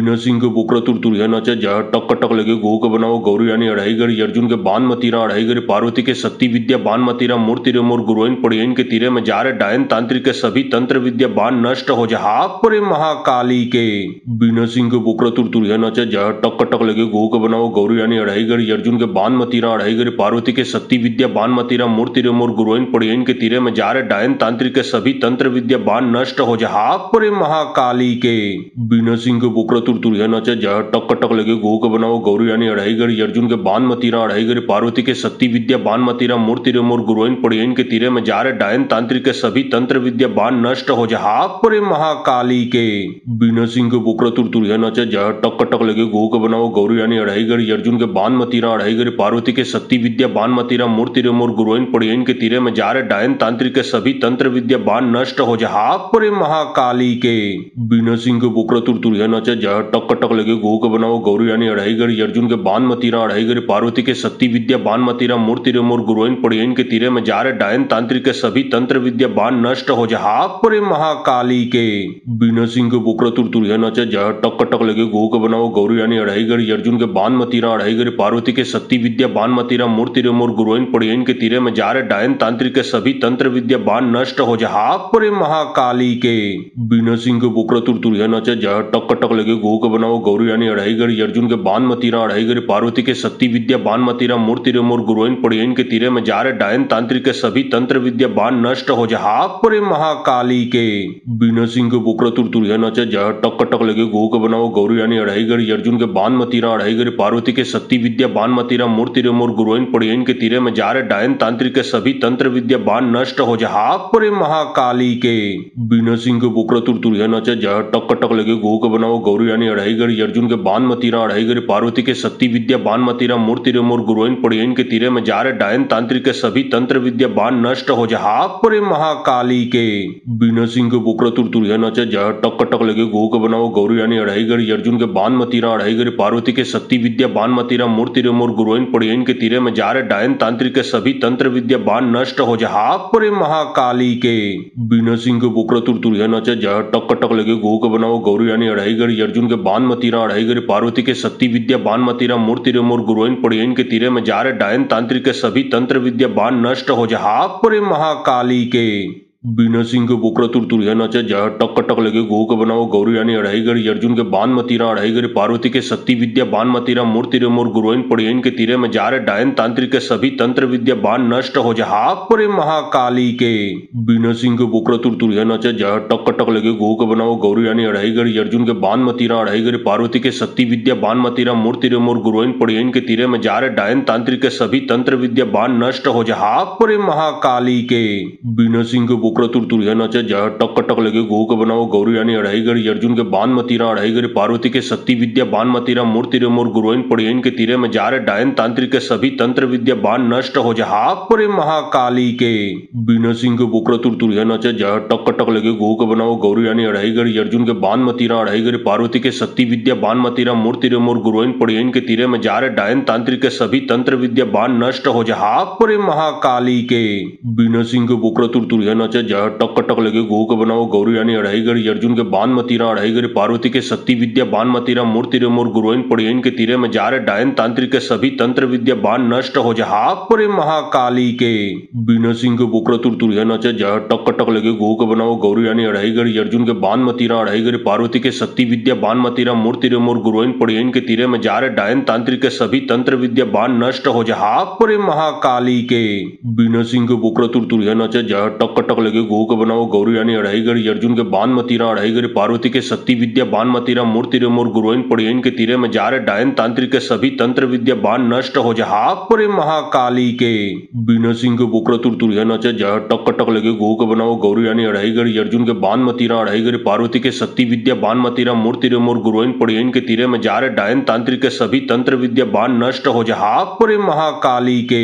Speaker 1: बीना सिंह के बोकरा तुर तुरिया नाचा जहा टक टक लगे गो के बनाओ गौरी यानी अढ़ाई गरी अर्जुन के बान मतीरा अढ़ाई गरी पार्वती के सती विद्या बान मतीरा मूर्ति रे मोर गुरुइन पड़ियन के तीरे में जा रहे डायन तांत्रिक के सभी तंत्र विद्या बान नष्ट हो जा हाक परे महाकाली के बीना सिंह के बोकरा तुर तुरिया नाचा जहा टक टक लगे गो के बनाओ गौरी यानी अढ़ाई गरी अर्जुन के बान मतीरा अढ़ाई गरी पार्वती के सती विद्या बान मतीरा मूर्ति रे मोर गुरुइन पड़ियन के तीरे में जा रहे डायन तांत्रिक के सभी तंत्र विद्या बान नष्ट हो जा हाक परे महाकाली के बीना सिंह के बोकरा तुर तुरिया नाचा जहा टक टक लगे गो के बनाओ गौरी यानी अढ़ाई गरी अर्जुन के बान मतीरा अढ़ाई गरी पार्वती के सती विद्या बान मतीरा मूर्ति रे मोर गुरुइन पड़ियन के तीरे में जा रहे डायन तांत्रिक के सभी तंत्र विद्या बान नष्ट हो जा हाक परे महाकाली के बीना सिंह के बोकरा तुर तुरिया नाचा जहा टक टक लगे गो के बनाओ गौरी यानी अढ़ाई गरी अर्जुन के बान मतीरा अढ़ाई गरी पार्वती के सती विद्या बान मतीरा मूर्ति रे मोर गुरुइन पड़ियन के तीरे में जा रहे डायन तांत्रिक के सभी तंत्र विद्या बान नष्ट हो जा हाक परे महाकाली के बीना सिंह के बोकरा तुर तुरिया नाचा जहा टक टक लगे गो के बनाओ गौरी यानी अढ़ाई गरी अर्जुन के बान मतीरा अढ़ाई गरी पार्वती के सती विद्या बान मतीरा मूर्ति रे मोर गुरुइन पड़ियन के तीरे में जा रहे डायन तांत्रिक के सभी तंत्र विद्या बान नष्ट हो जा हाक परे महाकाली के बीना सिंह के बोकरा तुर तुरिया नाचा जहा टक टक लगे गो के बनाओ गौरी यानी अढ़ाई गरी अर्जुन के बान मतीरा अढ़ाई गरी पार्वती के सती विद्या बान मतीरा मूर्ति रे मोर गुरुइन पड़ियन के तीरे में जा रहे डायन तांत्रिक के सभी तंत्र विद्या बान नष्ट हो जा हाक परे महाकाली के बीना सिंह के बोकरा तुर तुरिया नाचा जहा टक टक लगे गो के बनाओ गौरी यानी अढ़ाई गरी अर्जुन के बान मतीरा अढ़ाई गरी पार्वती के सती विद्या बान मतीरा मूर्ति रे मोर गुरुइन पड़ियन के तीरे में जा रहे डायन तांत्रिक के सभी तंत्र विद्या बान नष्ट हो जा हाक परे महाकाली के बीना सिंह के बोकरा तुर तुरिया नाचा जहा टक टक लगे गो के बनाओ गौरी यानी अढ़ाई गरी अर्जुन के बान मतीरा अढ़ाई गरी पार्वती के सती विद्या बान मतीरा मूर्ति रे मोर गुरुइन पड़ियन के तीरे में जा रहे डायन तांत्रिक के सभी तंत्र विद्या बान नष्ट हो जा हाक परे महाकाली के बीना सिंह के बोकरा तुर तुरिया नाचा जहा टक टक लगे गो के बनाओ गौरी यानी अढ़ाई गरी अर्जुन के बान मतीरा अढ़ाई गरी पार्वती के सती विद्या बान मतीरा मूर्ति रे मोर गुरुइन पड़ियन पड़ियन के तीरे में जा रहे डायन तांत्रिक के सभी तंत्र विद्या बाण नष्ट हो जा हाक परे महाकाली के बिना सिंह के बोकरा तुरतुरिया नचे जय टक टक लगे गो के बनाओ गौरी यानी अढ़ाई गरी अर्जुन के बाण मतीरा अढ़ाई गरी पार्वती के शक्ति विद्या बाण मतीरा मूर्ति रे मोर गुरुइन पड़ियन के तीरे में जा रहे डायन तांत्रिक के सभी तंत्र विद्या बाण नष्ट हो जा हाक परे महाकाली के बिना सिंह के बोकरा तुरतुरिया नचे जय टक टक लगे गो के बनाओ गौरी यानी अढ़ाई गरी अर्जुन के बाण मतीरा अढ़ाई गरी पार्वती के शक्ति विद्या बाण मतीरा मूर्ति रे मोर गुरुइन पड़ियन के तीरे में जा रहे डायन तांत्रिक के सभी तंत्र विद्या बाण नष्ट हो जा हाक परे महाकाली के बिना सिंह के बोकरा तुरतुरिया नचे जय टक टक लगे गो के बनाओ गौरी यानी अढ़ाई गरी अर्जुन के बाण मतीरा अढ़ाई गरी पार्वती के शक्ति विद्या बाण मतीरा मूर्ति रे मोर गुरुइन पड़ियन के तीरे में जा रहे डायन तांत्रिक के सभी तंत्र विद्या बाण नष्ट हो जा हाक परे महाकाली के बिना सिंह के बोकरा तुरतुरिया नचे जय टक टक लगे गो के बनाओ गौरी यानी अढ़ाई गरी अर्जुन के बाण मतीरा अढ़ाई गरी पार्वती के शक्ति विद्या बाण मतीरा मूर्ति रे मोर गुरुइन पड़ियन के तीरे में जा रहे डायन तांत्रिक के सभी तंत्र विद्या बाण नष्ट हो जा हाक परे महाकाली के बिना सिंह के बोकरा तुरतुरिया नचे जय टक टक लगे गो के बनाओ गौरी यानी अढ़ाई गरी अर्जुन के बाण मतीरा अढ़ाई गरी पार्वती के शक्ति विद्या बाण मतीरा मूर्ति रे मोर गुरुइन पड़ियन के तीरे में जा रहे डायन तांत्रिक के सभी तंत्र विद्या बाण नष्ट हो जा हाक परे महाकाली के बिना सिंह के बोकरा तुरतुरिया नचे जय टक टक लगे गो के बनाओ गौरी यानी अढ़ाई गरी अर्जुन के बाण मतीरा अढ़ाई गरी पार्वती के शक्ति विद्या बाण मतीरा मूर्ति रे मोर गुरुइन पड़ियन के तीरे में जा रहे डायन तांत्रिक के सभी तंत्र विद्या बाण नष्ट हो जा हाक परे महाकाली के बिना सिंह के बोकरा तुरतुरिया नचे जय टक टक लगे गो के बनाओ गौरी यानी अढ़ाई गरी अर्जुन के बाण मतीरा अढ़ाई गरी पार्वती के शक्ति विद्या बाण मतीरा मूर्ति रे मोर गुरुइन पड़ियन के तीरे में जा रहे डायन तांत्रिक के सभी तंत्र विद्या बाण नष्ट हो जा हाक परे महाकाली के बिना सिंह के बोकरा तुरतुरिया नचे जय टक टक लगे गो के बनाओ गौरी यानी अढ़ाई गरी अर्जुन के बाण मतीरा अढ़ाई गरी पार्वती के शक्ति विद्या बाण मतीरा मूर्ति रे मोर गुरुइन पड़ियन के तीरे में जा रहे डायन तांत्रिक के सभी तंत्र विद्या बाण नष्ट हो जा हाक परे महाकाली के बिना सिंह के बोकरा तुरतुरिया नचे जय टक टक लगे गो के बनाओ गौरी यानी अढ़ाई गरी अर्जुन के बाण मतीरा अढ़ाई गरी पार्वती के शक्ति विद्या बाण मतीरा मूर्ति रे मोर गुरुइन पड़ियन के तीरे में जा रहे डायन तांत्रिक के सभी तंत्र विद्या बाण नष्ट हो जा हाक परे महाकाली के बिना सिंह के बोकरा तुरतुरिया नचे जय टक टक लगे गो के बनाओ गौरी यानी अढ़ाई गरी अर्जुन के बाण मतीरा अढ़ाई गरी पार्वती के शक्ति विद्या बाण मतीरा मूर्ति रे मोर गुरुइन पड़ियन के तीरे में जा रहे डायन तांत्रिक के सभी तंत्र विद्या बाण नष्ट हो जा हाक परे महाकाली के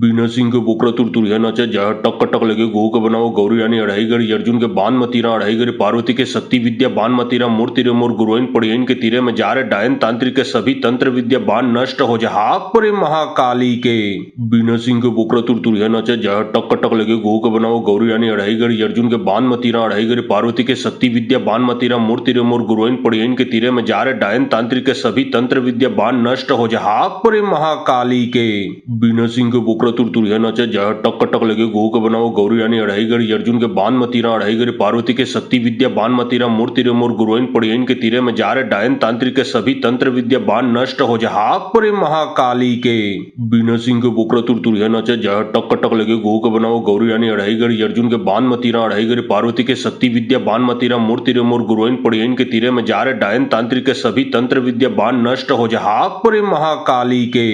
Speaker 1: बिना सिंह के बोकरा तुरतुरिया नचे जय टक टक लगे गो के बनाओ गौरी यानी अढ़ाई गरी अर्जुन के बाण मतीरा अढ़ाई गरी पार्वती के शक्ति विद्या बाण मतीरा मूर्ति रे मोर गुरुइन पड़ियन के तीरे में जा रहे डायन तांत्रिक के सभी तंत्र विद्या बाण नष्ट हो जा हाक परे महाकाली के बिना सिंह के बोकरा तुरतुरिया नचे जय टक टक लगे गो के बनाओ गौरी यानी अढ़ाई गरी अर्जुन के बाण मतीरा अढ़ाई गरी पार्वती के शक्ति विद्या बाण मतीरा मूर्ति रे मोर गुरुइन पड़ियन के तीरे में जा रहे डायन तांत्रिक के सभी तंत्र विद्या बाण नष्ट हो जा हाक परे महाकाली के बिना सिंह के बोकरा तुरतुरिया नचे जय टक टक लगे गो के बनाओ गौरी यानी अढ़ाई गरी अर्जुन के बाण मतीरा अढ़ाई गरी पार्वती के शक्ति विद्या बाण मतीरा मूर्ति रे मोर गुरुइन पड़ियन के तीरे में जा रहे डायन तांत्रिक के सभी तंत्र विद्या बाण नष्ट हो जा हाक परे महाकाली के बिना सिंह के बोकरा तुरतुरिया नचे जय टक टक लगे गो के बनाओ गौरी यानी अढ़ाई गरी अर्जुन के बाण मतीरा अढ़ाई गरी पार्वती के शक्ति विद्या बाण मतीरा मूर्ति रे मोर गुरुइन पड़ियन के तीरे में जा रहे डायन तांत्रिक के सभी तंत्र विद्या बाण नष्ट हो जा हाक परे महाकाली के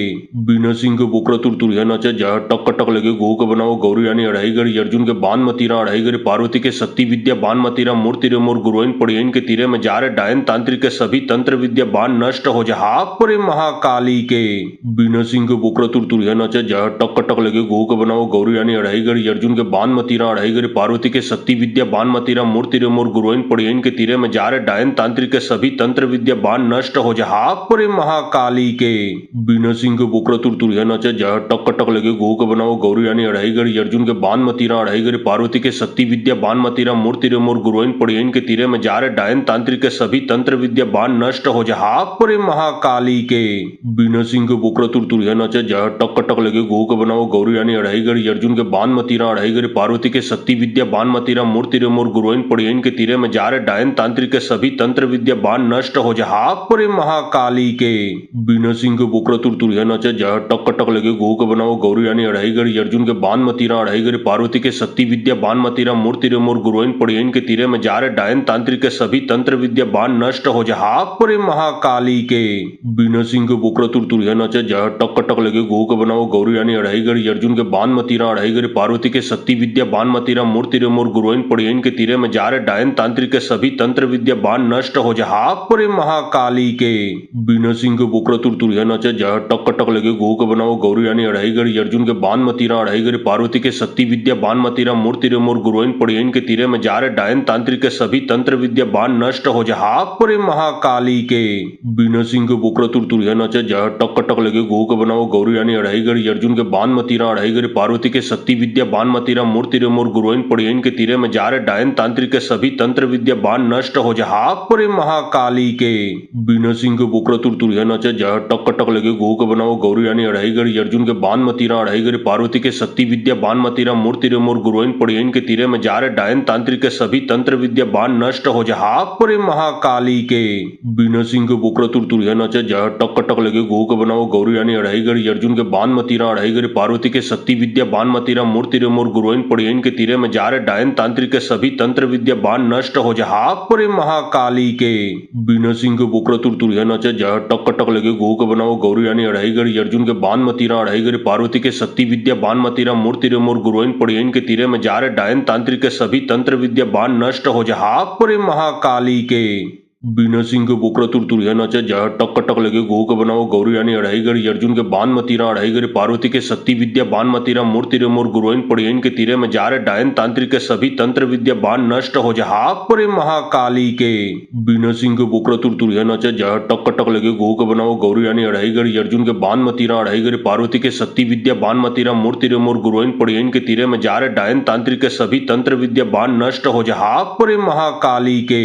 Speaker 1: बिना सिंह के बोकरा तुरतुरिया नचे जय टक टक लगे गो के बनाओ गौरी यानी अढ़ाई गरी अर्जुन के बाण मतीरा अढ़ाई गरी पार्वती के शक्ति विद्या बाण मतीरा मूर्ति रे मोर गुरुइन पड़ियन के तीरे में जा रहे डायन तांत्रिक के सभी तंत्र विद्या बाण नष्ट हो जा हाक परे महाकाली के बिना सिंह के बोकरा तुरतुरिया नचे जय टक टक लगे गो के बनाओ गौरी यानी अढ़ाई गरी अर्जुन के बाण मतीरा अढ़ाई गरी पार्वती के शक्ति विद्या बाण मतीरा मूर्ति रे मोर गुरुइन पड़ियन के तीरे में जा रहे डायन तांत्रिक के सभी तंत्र विद्या बाण नष्ट हो जा हाक परे महाकाली के बिना सिंह के बोकरा तुरतुरिया नचे जय टक टक लगे गो के बनाओ गौरी यानी अढ़ाई गरी अर्जुन के बाण मतीरा अढ़ाई गरी पार्वती के शक्ति विद्या बाण मतीरा मूर्ति रे मोर गुरुइन पड़ियन के तीरे में जा रहे डायन तांत्रिक के सभी तंत्र विद्या बाण नष्ट हो जा हाक परे महाकाली के बिना सिंह के बोकरा तुरतुरिया नचे जय टक टक लगे गो के बनाओ गौरी यानी अढ़ाई गरी अर्जुन के बाण मतीरा अढ़ाई गरी पार्वती के शक्ति विद्या बाण मतीरा मूर्ति रे मोर गुरुइन पड़ियन के तीरे में जा रहे डायन तांत्रिक के सभी तंत्र विद्या बाण नष्ट हो जा हाक परे महाकाली के बिना सिंह के बोकरा तुरतुरिया नचे जय टक टक लगे गो के बनाओ गौरी यानी अढ़ाई गरी अर्जुन के बाण मतीरा अढ़ाई गरी पार्वती के शक्ति विद्या बान मतीरा मूर्ति रे मोर गुरुइन पड़ियन के तीरे में जा रे डायन तांत्रिक के सभी तंत्र विद्या बान नष्ट हो जा पुरे महाकाली के बिना सिंह के बुकरा तुरतुरिया नचे जा टक टक लगे गो के बनाओ गौरी यानी अढ़ाई गड़ी अर्जुन के बान मतीरा अढ़ाई गड़ी पार्वती के शक्ति विद्या बान मतीरा मूर्ति रे मोर गुरुइन पड़ियन के तीरे में जा रे डायन तांत्रिक के सभी तंत्र विद्या बान नष्ट हो जा पुरे महाकाली के बिना सिंह के बुकरा तुरतुरिया नचे जा टक टक लगे गो के बनाओ गौरी यानी अढ़ाई गड़ी अर्जुन के बान मतीरा अढ़ाई गड़ी पार्वती के शक्ति विद्या बान मतीरा मूर्ति रे मोर गुरुइन पड़ियन के तीरे में जा रे डायन तांत्रिक के सभी तंत्र विद्या बान नष्ट हो जा पुरे महाकाली के बिना सिंह के बुकरा तुरतुरिया नचे जा टक टक लगे गो के बनाओ गौरी यानी अढ़ाई गड़ी अर्जुन के बान मतीरा अढ़ाई गड़ी पार्वती के शक्ति विद्या बान मतीरा मूर्ति रे मोर गुरुइन पड़ियन के तीरे में जा रे डायन तांत्रिक के सभी तंत्र विद्या बान नष्ट हो जा पुरे महाकाली के बिना सिंह के बुकरा तुरतुरिया नचे जा टक टक लगे गो के बनाओ गौरी यानी अढ़ाई गड़ी अर्जुन के बान मतीरा अढ़ाई गड़ी पार्वती के शक्ति विद्या बान मतीरा मूर्ति रे मोर गुरुइन पड़ियन के तीरे में जा रे डायन तांत्रिक के सभी तंत्र विद्या बान नष्ट हो जा पुरे महाकाली के बिना सिंह के बुकरा तुरतुरिया नचे जा टक टक लगे गो के बनाओ गौरी यानी अढ़ाई गड़ी अर्जुन के बान मतीरा अढ़ाई गड़ी पार्वती के शक्ति विद्या बान मतीरा मूर्ति रे मोर गुरुइन पड़ियन के तीरे में जा रे डायन तांत्रिक के सभी तंत्र विद्या बान नष्ट हो जा पुरे महाकाली के बिना सिंह के बुकरा तुरतुरिया नचे जा टक टक लगे गो के बनाओ गौरी यानी अढ़ाई गड़ी अर्जुन के बान मतीरा अढ़ाई गड़ी पार्वती के शक्ति विद्या बान मतीरा मूर्ति रे मोर गुरुइन पड़ियन के तीरे में जा रे डायन तांत्रिक के सभी तंत्र विद्या बान नष्ट हो जा पुरे महाकाली के बिना सिंह के बुकरा तुरतुरिया नचे जा टक टक लगे गो के बनाओ गौरी यानी अढ़ाई गड़ी अर्जुन के बान मतीरा अढ़ाई गड़ी पार्वती के शक्ति विद्या बान मतीरा मूर्ति रे मोर गुरुइन पड़ियन के तीरे में जा रे डायन तांत्रिक के सभी तंत्र विद्या बान नष्ट हो जा पुरे महाकाली के बिना सिंह के बुकरा तुरतुरिया नचे जा टक टक लगे गो के बनाओ गौरी यानी अढ़ाई गड़ी अर्जुन के बान मतीरा अढ़ाई गड़ी पार्वती के शक्ति विद्या बान मतीरा मूर्ति रे मोर गुरुइन पड़ियन के तीरे में जा रे डायन तांत्रिक के सभी तंत्र विद्या बान नष्ट हो जा पुरे महाकाली के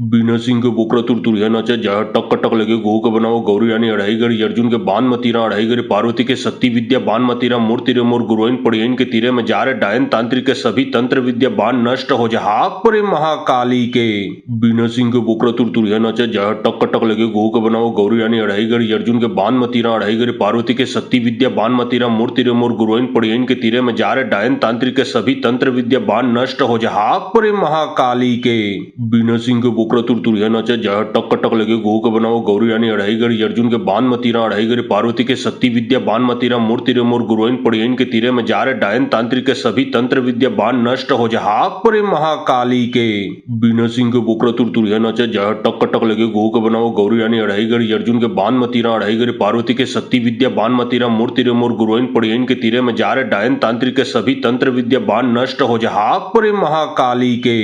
Speaker 1: बिना सिंह के बुकरा तुरतुरिया नचे जा टक टक लगे गो के बनाओ गौरी यानी अढ़ाई गड़ी अर्जुन के बान मतीरा अढ़ाई गड़ी पार्वती के शक्ति विद्या बान मतीरा मूर्ति रे मोर गुरुइन पड़ियन के तीरे में जा रे डायन तांत्रिक के सभी तंत्र विद्या बान नष्ट हो जा पुरे महाकाली के बिना सिंह के बुकरा तुरतुरिया नचे जा टक टक लगे गो के बनाओ गौरी यानी अढ़ाई गड़ी अर्जुन के बान मतीरा अढ़ाई गड़ी पार्वती के शक्ति विद्या बान मतीरा मूर्ति रे मोर गुरुइन पड़ियन के तीरे में जा रे डायन तांत्रिक के सभी तंत्र विद्या बान नष्ट हो जा पुरे महाकाली के बिना सिंह के बुकरा तुरतुरिया नचे जा टक टक लगे गो के बनाओ गौरी यानी अढ़ाई गड़ी अर्जुन के बान मतीरा अढ़ाई गड़ी पार्वती के शक्ति विद्या बान मतीरा मूर्ति रे मोर गुरुइन पड़ियन के तीरे में जा रे डायन तांत्रिक के सभी तंत्र विद्या बान नष्ट हो जा पुरे महाकाली के बिना सिंह के बुकरा तुरतुरिया नचे जा टक टक लगे गो के बनाओ गौरी यानी अढ़ाई गड़ी अर्जुन के बान मतीरा अढ़ाई गड़ी पार्वती के शक्ति विद्या बान मतीरा मूर्ति रे मोर गुरुइन पड़ियन के तीरे में जा रे डायन तांत्रिक के सभी तंत्र विद्या बान नष्ट हो जा पुरे महाकाली के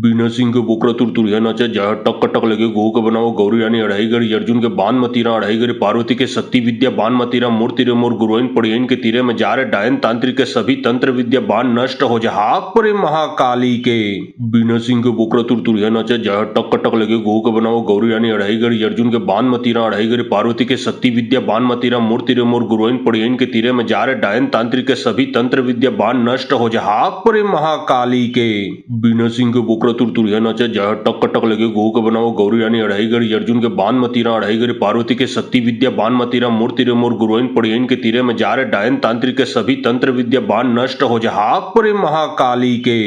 Speaker 1: बिना सिंह के बुकरा तुरतुरिया नचे जा टक टक लगे गो के बनाओ गौरी यानी अढ़ाई गड़ी अर्जुन के बान मतीरा अढ़ाई गड़ी पार्वती के शक्ति विद्या बान मतीरा मूर्ति रे मोर गुरुइन पड़ियन के तीरे में जा रे डायन तांत्रिक के सभी तंत्र विद्या बान नष्ट हो जा पुरे महाकाली के बिना सिंह के बुकरा तुरतुरिया नचे जा टक टक लगे गो के बनाओ गौरी यानी अढ़ाई गड़ी अर्जुन के बान मतीरा अढ़ाई गड़ी पार्वती के शक्ति विद्या बान मतीरा मूर्ति रे मोर गुरुइन पड़ियन के तीरे में जा रे डायन तांत्रिक के सभी तंत्र विद्या बान नष्ट हो जा पुरे महाकाली के बिना सिंह के बुकरा तुरतुरिया नचे जा टक टक लगे गो के बनाओ गौरी यानी अढ़ाई गड़ी अर्जुन के बान मतीरा अढ़ाई गड़ी पार्वती के शक्ति विद्या बान मतीरा मूर्ति रे मोर गुरुइन पड़ियन के तीरे में जा रे डायन तांत्रिक के सभी तंत्र विद्या बान नष्ट हो जा पुरे महाकाली के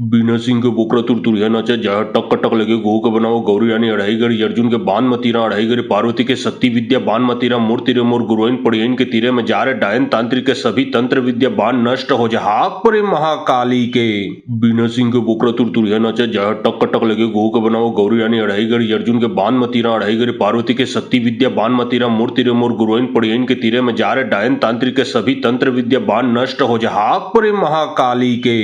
Speaker 1: बिना सिंह के बुकरा तुरतुरिया नचे जा टक टक लगे गो के बनाओ गौरी यानी अढ़ाई गड़ी अर्जुन के बान मतीरा अढ़ाई गड़ी पार्वती के शक्ति विद्या बान मतीरा मूर्ति रे मोर गुरुइन पड़ियन के तीरे में जा रे डायन तांत्रिक के सभी तंत्र विद्या बान नष्ट हो जा पुरे महाकाली के बिना सिंह के बुकरा तुरतुरिया नचे जा टक टक लगे गो के बनाओ गौरी यानी अढ़ाई गड़ी अर्जुन के बान मतीरा अढ़ाई गड़ी पार्वती के शक्ति विद्या बान मतीरा मूर्ति रे मोर गुरुइन पड़ियन के तीरे में जा रे डायन तांत्रिक के सभी तंत्र विद्या बान नष्ट हो जा पुरे महाकाली के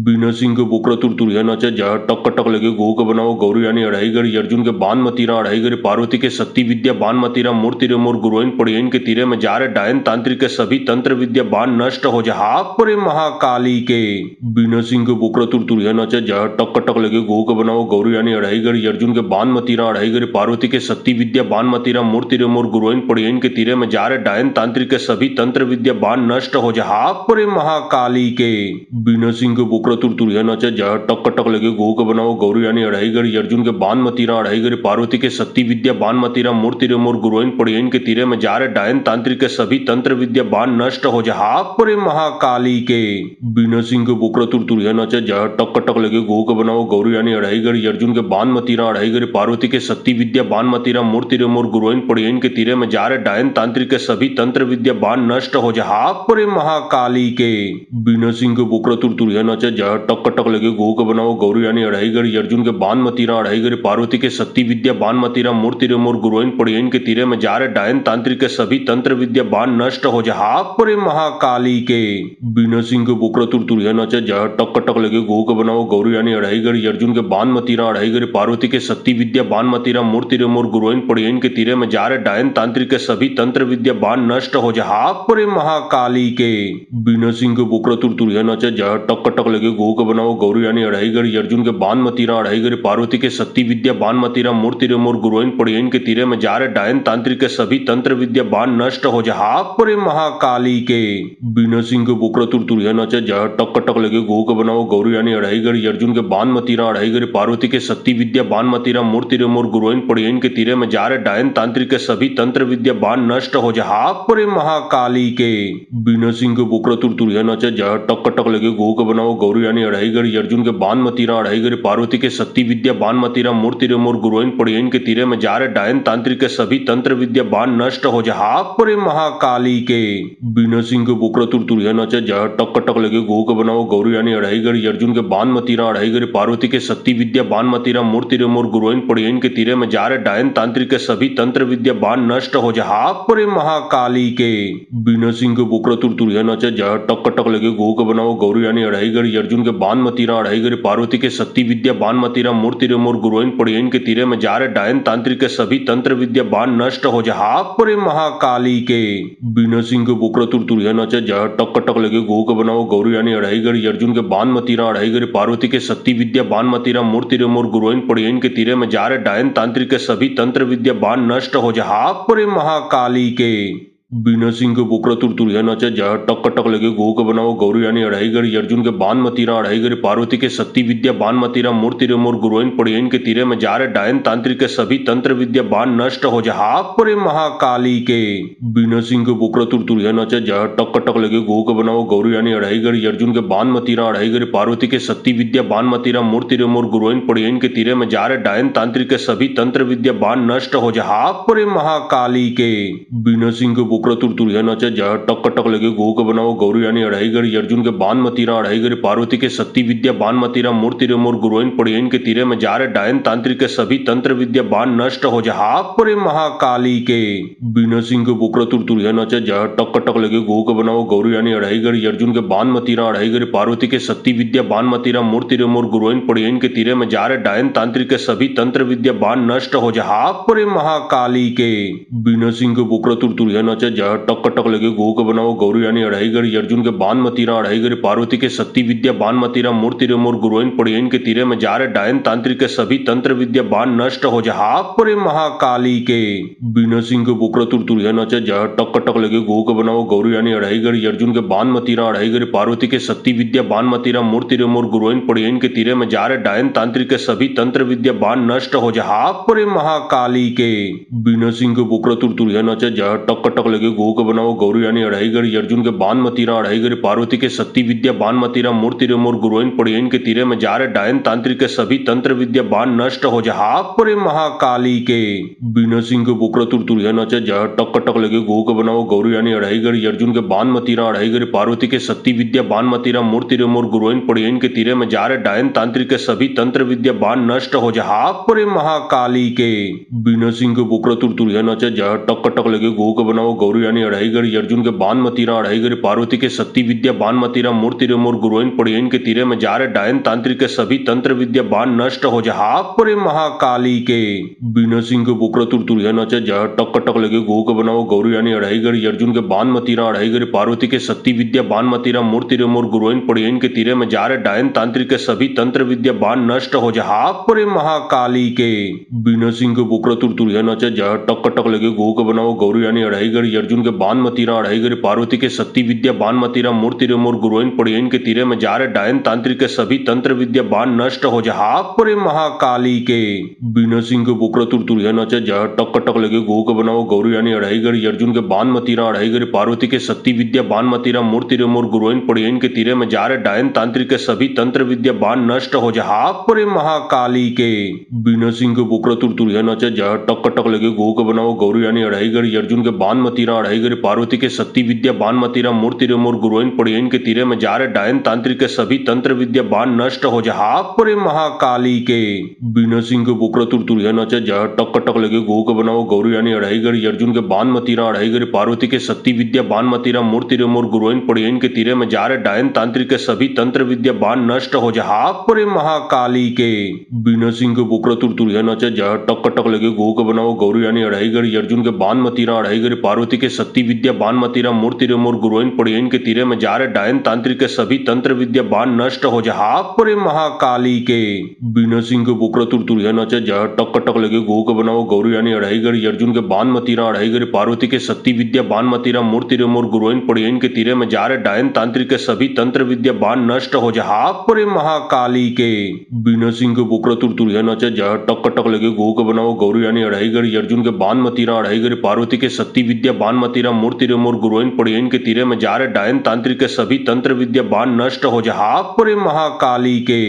Speaker 1: बिना सिंह के बुकरा तुरतुरिया नचे जा टक टक लगे गो के बनाओ गौरी यानी अढ़ाई गड़ी अर्जुन के बान मतीरा अढ़ाई गड़ी पार्वती के शक्ति विद्या बान मतीरा मूर्ति रे मोर गुरुइन पड़ियन के तीरे में जा रे डायन तांत्रिक के सभी तंत्र विद्या बान नष्ट हो जा पुरे महाकाली के बिना सिंह के बुकरा तुरतुरिया नचे जा टक टक लगे गो के बनाओ गौरी यानी अढ़ाई गड़ी अर्जुन के बान मतीरा मतीरा अढ़ाई गिरी पार्वती के शक्ति विद्या बान मतीरा मूर्ति रे मोर गुरुइन पड़ियन के तीरे में जा रहे डायन तांत्रिक के सभी तंत्र विद्या बान नष्ट हो जा पुरे महाकाली के बिना सिंह के बुकरा तुरतुरिया नचे जय टक टक लगे गो के बनाओ गौरी यानी अढ़ाई गढ़ी अर्जुन के बान मतीरा अढ़ाई गढ़ी पार्वती के शक्ति विद्या बान मतीरा मूर्ति रे मोर गुरुइन पड़ियन के तीरे में जा रहे डायन तांत्रिक के सभी तंत्र विद्या बान नष्ट हो जा पुरे महाकाली के बिना सिंह के बुकरा तुरतुरिया नचे जय टक टक लगे गो के बनाओ गौरी यानी अढ़ाई गढ़ी अर्जुन के बान मतीरा अढ़ाई गढ़ी पार्वती के शक्ति विद्या बान मतीरा मूर्ति रे मोर गुरुइन पड़ियन के तीरे में जा रहे डायन तांत्रिक के सभी तंत्र विद्या बान नष्ट हो जा पुरे महाकाली के बिना सिंह के बुकरा तुरतुरिया नचे जय टक टक लगे गो के बनाओ गौरी यानी अढ़ाई गढ़ी अर्जुन के बान मतीरा अढ़ाई गढ़ी पार्वती के शक्ति विद्या बान मतीरा मूर्ति रे मोर गुरुइन पड़ियन के तीरे में जा रहे डायन तांत्रिक के सभी तंत्र विद्या बान नष्ट हो जा पुरे महाकाली के बिना सिंह के बुकरा तुरतुरिया नचे जय टक टक लगे गो के बनाओ गौरी यानी अढ़ाई गढ़ी अर्जुन के बान मतीरा अढ़ाई गढ़ी पार्वती के शक्ति विद्या बान मतीरा मूर्ति रे मोर गुरुइन पड़ियन के तीरे में जा रहे डायन तांत्रिक के सभी तंत्र विद्या बान नष्ट हो जा पुरे महाकाली के बिना सिंह के बुकरा तुरतुरिया नचे जय टक टक लगे गो के बनाओ गौरी यानी अढ़ाई गढ़ी अर्जुन के बान मतीरा अढ़ाई गढ़ी पार्वती के शक्ति विद्या बान मतीरा मूर्ति रे मोर गुरुइन पड़ियन के तीरे में जा रहे डायन तांत्रिक के सभी तंत्र विद्या बान नष्ट हो जा पुरे महाकाली के बिना सिंह के बुकरा तुरतुरिया नचे जय टक टक लगे गो के बनाओ गौरी यानी अढ़ाई गढ़ी अर्जुन के बान मतीरा अढ़ाई गढ़ी पार्वती के शक्ति विद्या बान मतीरा मूर्ति रे मोर गुरुइन पड़ियन के तीरे में जा रहे डायन तांत्रिक के सभी तंत्र विद्या बान नष्ट हो जा पुरे महाकाली के बिना सिंह के बुकरा तुरतुरिया नचे जय टक टक लगे गो के बनाओ गौरी यानी अढ़ाई गढ़ी अर्जुन के बान मतीरा अढ़ाई गढ़ी पार्वती के शक्ति विद्या बान मतीरा मूर्ति रे मोर गुरुइन पड़ियन के तीरे में जा रहे डायन तांत्रिक के सभी तंत्र विद्या बान नष्ट हो जा पुरे महाकाली के बिना सिंह के बुकरा तुरतुरिया नचे जय टक टक लगे गो के बनाओ गौरी यानी अढ़ाई गढ़ी अर्जुन के बान मतीरा अढ़ाई गढ़ी पार्वती के शक्ति विद्या बान मतीरा मूर्ति रे मोर गुरुइन पड़ियन के तीरे में जा रहे डायन तांत्रिक के सभी तंत्र विद्या बान नष्ट हो जा पुरे महाकाली के बिना सिंह के बुकरा तुरतुरिया नचे जय टक टक लगे गो के बनाओ गौरी यानी अढ़ाई गढ़ी अर्जुन के बान मतीरा अढ़ाई गढ़ी पार्वती के शक्ति विद्या बान मतीरा मूर्ति रे मोर गुरुइन पड़ियन के तीरे में जा रहे डायन तांत्रिक के सभी तंत्र विद्या बान नष्ट हो जा पुरे महाकाली के बिना सिंह के बुकरा तुरतुरिया नचे जय टक टक लगे गो के बनाओ गौरी यानी अढ़ाई गढ़ी अर्जुन के बान मतीरा अढ़ाई गढ़ी पार्वती के शक्ति विद्या बान मतीरा मूर्ति रे मोर गुरुइन पड़ियन के तीरे में जा रहे डायन तांत्रिक के सभी तंत्र विद्या बान नष्ट हो जा पुरे महाकाली के बिना सिंह के बुकरा तुरतुरिया नचे जय टक टक लगे गो के बनाओ गौरी यानी अढ़ाई गढ़ी अर्जुन के बान मतीरा अढ़ाई गढ़ी पार्वती के शक्ति विद्या बान मतीरा मूर्ति रे मोर गुरुइन पड़ियन के तीरे में जा रहे डायन तांत्रिक के सभी तंत्र विद्या बान नष्ट हो जा पुरे महाकाली के बिना सिंह के बुकरा तुरतुरिया नचे जय टक टक लगे गो के बनाओ गौरी यानी अढ़ाई गढ़ी अर्जुन के बान मतीरा अढ़ाई गढ़ी पार्वती के शक्ति विद्या बान मतीरा मूर्ति रे मोर गुरुइन पड़ियन के तीरे में जा रहे डायन तांत्रिक के सभी तंत्र विद्या बान नष्ट हो जा पुरे महाकाली के बिना सिंह के बुकरा तुरतुरिया नचे जय टक टक लगे गो के बनाओ गौरी यानी अढ़ाई गढ़ी अर्जुन के बान मतीरा अढ़ाई गढ़ी पार्वती के शक्ति विद्या बान मतीरा मूर्ति रे मोर गुरुइन पड़ियन के तीरे में जा रहे डायन तांत्रिक के सभी तंत्र विद्या बान नष्ट हो जा पुरे महाकाली के बिना सिंह के बुकरा तुरतुरिया नचे जय टक टक लगे गो के बनाओ गौरी यानी अढ़ाई गढ़ी अर्जुन के बान मतीरा अढ़ाई गढ़ी पार्वती के शक्ति विद्या बान मतीरा मूर्ति रे मोर गुरुइन पड़ियन के तीरे में जा रहे डायन तांत्रिक के सभी तंत्र विद्या बान नष्ट हो जा पुरे महाकाली के बिना सिंह के बुकरा तुरतुरिया नचे जय टक टक लगे गो के बनाओ गौरी यानी अढ़ाई गढ़ी अर्जुन के बान मतीरा अढ़ाई गढ़ी पार्वती के शक्ति विद्या बान मतीरा मूर्ति रे मोर गुरुइन पड़ियन के तीरे में जा रहे डायन तांत्रिक के सभी तंत्र विद्या बान नष्ट हो जा पुरे महाकाली के बिना सिंह के बुकरा तुरतुरिया नचे जय टक टक लगे गो के बनाओ गौरी यानी अढ़ाई गढ़ी अर्जुन के बान मतीरा अढ़ाई गढ़ी पार्वती के शक्ति विद्या बान मतीरा मूर्ति रे मोर गुरुइन पड़ियन के तीरे में जा रहे डायन तांत्रिक के सभी तंत्र विद्या बान नष्ट हो जा पुरे महाकाली के बिना सिंह के बुकरा तुरतुरिया नचे जय टक टक लगे गो के बनाओ गौरी यानी अढ़ाई गढ़ी अर्जुन के बान मतीरा अढ़ाई गढ़ी पार्वती के शक्ति विद्या बान मतीरा मूर्ति रे मोर गुरुइन पड़ियन के तीरे में जा रहे डायन तांत्रिक के सभी तंत्र विद्या बान नष्ट हो जा पुरे महाकाली के बिना सिंह के बुकरा तुरतुरिया नचे जय टक टक लगे गो के बनाओ गौरी यानी अढ़ाई गढ़ी अर्जुन के बान मतीरा अढ़ाई गढ़ी पार्वती के शक्ति विद्या बान मतीरा मूर्ति रे मोर गुरुइन पड़ियन के तीरे में जा रहे डायन तांत्रिक के सभी तंत्र विद्या बान नष्ट हो जा पुरे महाकाली के बिना सिंह के बुकरा तुरतुरिया नचे जय टक टक लगे गो के बनाओ गौरी यानी अढ़ाईगढ़ अर्जुन के बान मतीरा अढ़ाईगढ़ पार्वती के शक्ति विद्या बान मतीरा मूर्ति रे मोर गुरुइन पड़ियन के तीरे में जा रहे डायन तांत्रिक के सभी तंत्र विद्या बान नष्ट हो जा परे महाकाली के बिना सिंह के बुकरा तुरतुरिया नचे जा टक टक लगे गो के बनाओ गौरी यानी अढ़ाईगढ़ अर्जुन के बान मतीरा अढ़ाईगढ़ पार्वती के शक्ति विद्या बान मतीरा मूर्ति रे मोर गुरुइन पड़ियन के तीरे में जा रहे डायन तांत्रिक के सभी तंत्र विद्या बान नष्ट हो जा परे महाकाली के बिना सिंह के बुकरा तुरतुरिया नचे जा टक टक लगे गो के बनाओ गौरी यानी अढ़ाईगढ़ अर्जुन के बान मतीरा अढ़ाईगढ़ पार्वती के शक्ति विद्या बान मतीरा मूर्ति रे मोर गुरुइन पड़ियन के तीरे में जा रहे डायन तांत्रिक के सभी तंत्र विद्या बान नष्ट हो जा परे महाकाली के बिना सिंह के बुकरा तुरतुरिया नचे जा टक टक लगे गो के बनाओ गौरी यानी अढ़ाईगढ़ अर्जुन के बान मतीरा अढ़ाईगढ़ पार्वती के शक्ति विद्या बान मतीरा मूर्ति रे मोर गुरुइन पड़ियन के तीरे में जा रहे डायन तांत्रिक के सभी तंत्र विद्या बान नष्ट हो जा परे महाकाली के बिना सिंह के बुकरा तुरतुरिया नचे जा टक टक लगे गो के बनाओ गौरी यानी अढ़ाईगढ़ अर्जुन के बान मतीरा अढ़ाईगढ़ पार्वती के शक्ति विद्या बान मतीरा मूर्ति रे मोर गुरुइन पड़ियन के तीरे में जा रहे डायन तांत्रिक के सभी तंत्र विद्या बान नष्ट हो जा परे महाकाली के बिना सिंह के बुकरा तुरतुरिया नचे जा टक टक लगे गो के बनाओ गौरी यानी अढ़ाईगढ़ अर्जुन के बान मतीरा अढ़ाईगढ़ पार्वती के शक्ति विद्या बान मतीरा मूर्ति रे मोर गुरुइन पड़ियन के तीरे में जा रहे डायन तांत्रिक के सभी तंत्र विद्या बान नष्ट हो जा परे महाकाली के बिना सिंह के बुकरा तुरतुरिया नचे जा टक टक लगे गो के बनाओ गौरी यानी अढ़ाईगढ़ अर्जुन के बान मतीरा अढ़ाईगढ़ पार्वती के शक्ति विद्या बान मतीरा मूर्ति रे मोर गुरुइन पड़ियन के तीरे में जा रहे डायन तांत्रिक के सभी तंत्र विद्या बान नष्ट हो जा परे महाकाली के बिना सिंह के बुकरा तुरतुरिया नचे जा टक टक लगे गो के बनाओ गौरी यानी अढ़ाईगढ़ अर्जुन के बान मतीरा अढ़ाईगढ़ पार्वती के शक्ति विद्या बान मतीरा मूर्ति रे मोर गुरुइन पड़ियन के तीरे में जा रहे डायन तांत्रिक के सभी तंत्र विद्या बान नष्ट हो जा परे महाकाली के बिना सिंह के बुकरा तुरतुरिया नचे जा टक टक लगे गो के बनाओ गौरी यानी अढ़ाईगढ़ अर्जुन के बान मतीरा अढ़ाईगढ़ पार्वती के शक्ति विद्या बान मतीरा मूर्ति रे मोर गुरुइन पड़ियन के तीरे में जा रहे डायन तांत्रिक के सभी तंत्र विद्या बान नष्ट हो जा परे महाकाली के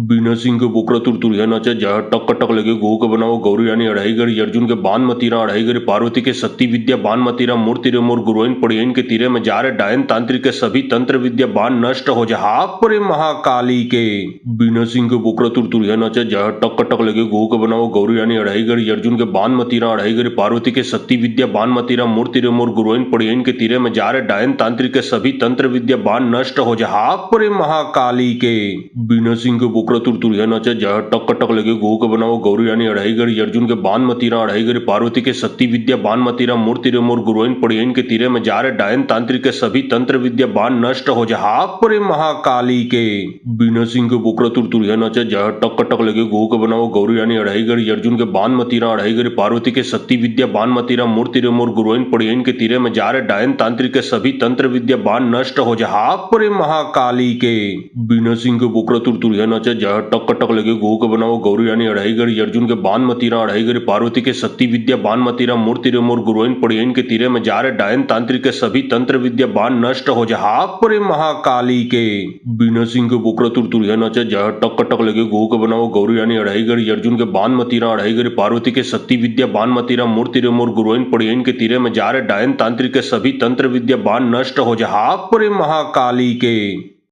Speaker 1: बिना सिंह के बुकरा तुरतुरिया नचे जा टक टक लगे गो के बनाओ गौरी यानी अढ़ाईगढ़ अर्जुन के बान मतीरा अढ़ाईगढ़ पार्वती के शक्ति विद्या बान मतीरा मूर्ति रे मोर गुरुइन पड़ियन के तीरे में जा रहे डायन तांत्रिक के सभी तंत्र विद्या बान नष्ट हो जा परे महाकाली के बिना सिंह के बुकरा तुरतुरिया नचे जा टक टक लगे गो के बनाओ गौरी यानी अढ़ाईगढ़ अर्जुन के बान मतीरा अढ़ाईगढ़ पार्वती के शक्ति विद्या बान मतीरा मूर्ति रे मोर गुरुइन पड़ियन के तीरे में जा रहे डायन तांत्रिक के सभी तंत्र विद्या बान नष्ट हो जा परे महाकाली के बिना सिंह के बुकरा तुरतुरिया नचे जा टक टक लगे गो के बनाओ गौरी यानी अढ़ाईगढ़ अर्जुन के बान मतीरा अढ़ाईगढ़ पार्वती के शक्ति विद्या बान मतीरा मूर्ति रे मोर गुरुइन पड़ियन के तीरे में जा रहे डायन तांत्रिक के सभी तंत्र विद्या बान नष्ट हो जा परे महाकाली के बिना सिंह के बुकरा तुरतुरिया नचे जा टक टक लगे गो के बनाओ गौरी यानी अढ़ाईगढ़ अर्जुन के बान मतीरा अढ़ाईगढ़ पार्वती के शक्ति विद्या बान मतीरा मूर्ति रे मोर गुरुइन पड़ियन के तीरे में जा रहे डायन तांत्रिक के सभी तंत्र विद्या बान नष्ट हो जा परे महाकाली के बिना सिंह के बुकरा तुरतुरिया नचे जा टक टक लगे गो के बनाओ गौरी यानी अढ़ाईगढ़ अर्जुन के बान मतीरा अढ़ाईगढ़ पार्वती के शक्ति विद्या बान मतीरा मूर्ति रे मोर गुरुइन पड़ियन के तीरे में जा रहे डायन तांत्रिक के सभी तंत्र विद्या बान नष्ट हो जा परे महाकाली के बिना सिंह के बुकरा तुरतुरिया नचे जा टक टक लगे गो के बनाओ गौरी यानी अढ़ाईगढ़ अर्जुन के बान मतीरा अढ़ाईगढ़ पार्वती के शक्ति विद्या बान मतीरा मूर्ति रे मोर गुरुइन पड़ियन के तीरे में जा रहे डायन तांत्रिक के सभी तंत्र विद्या बान नष्ट हो जा परे महाकाली के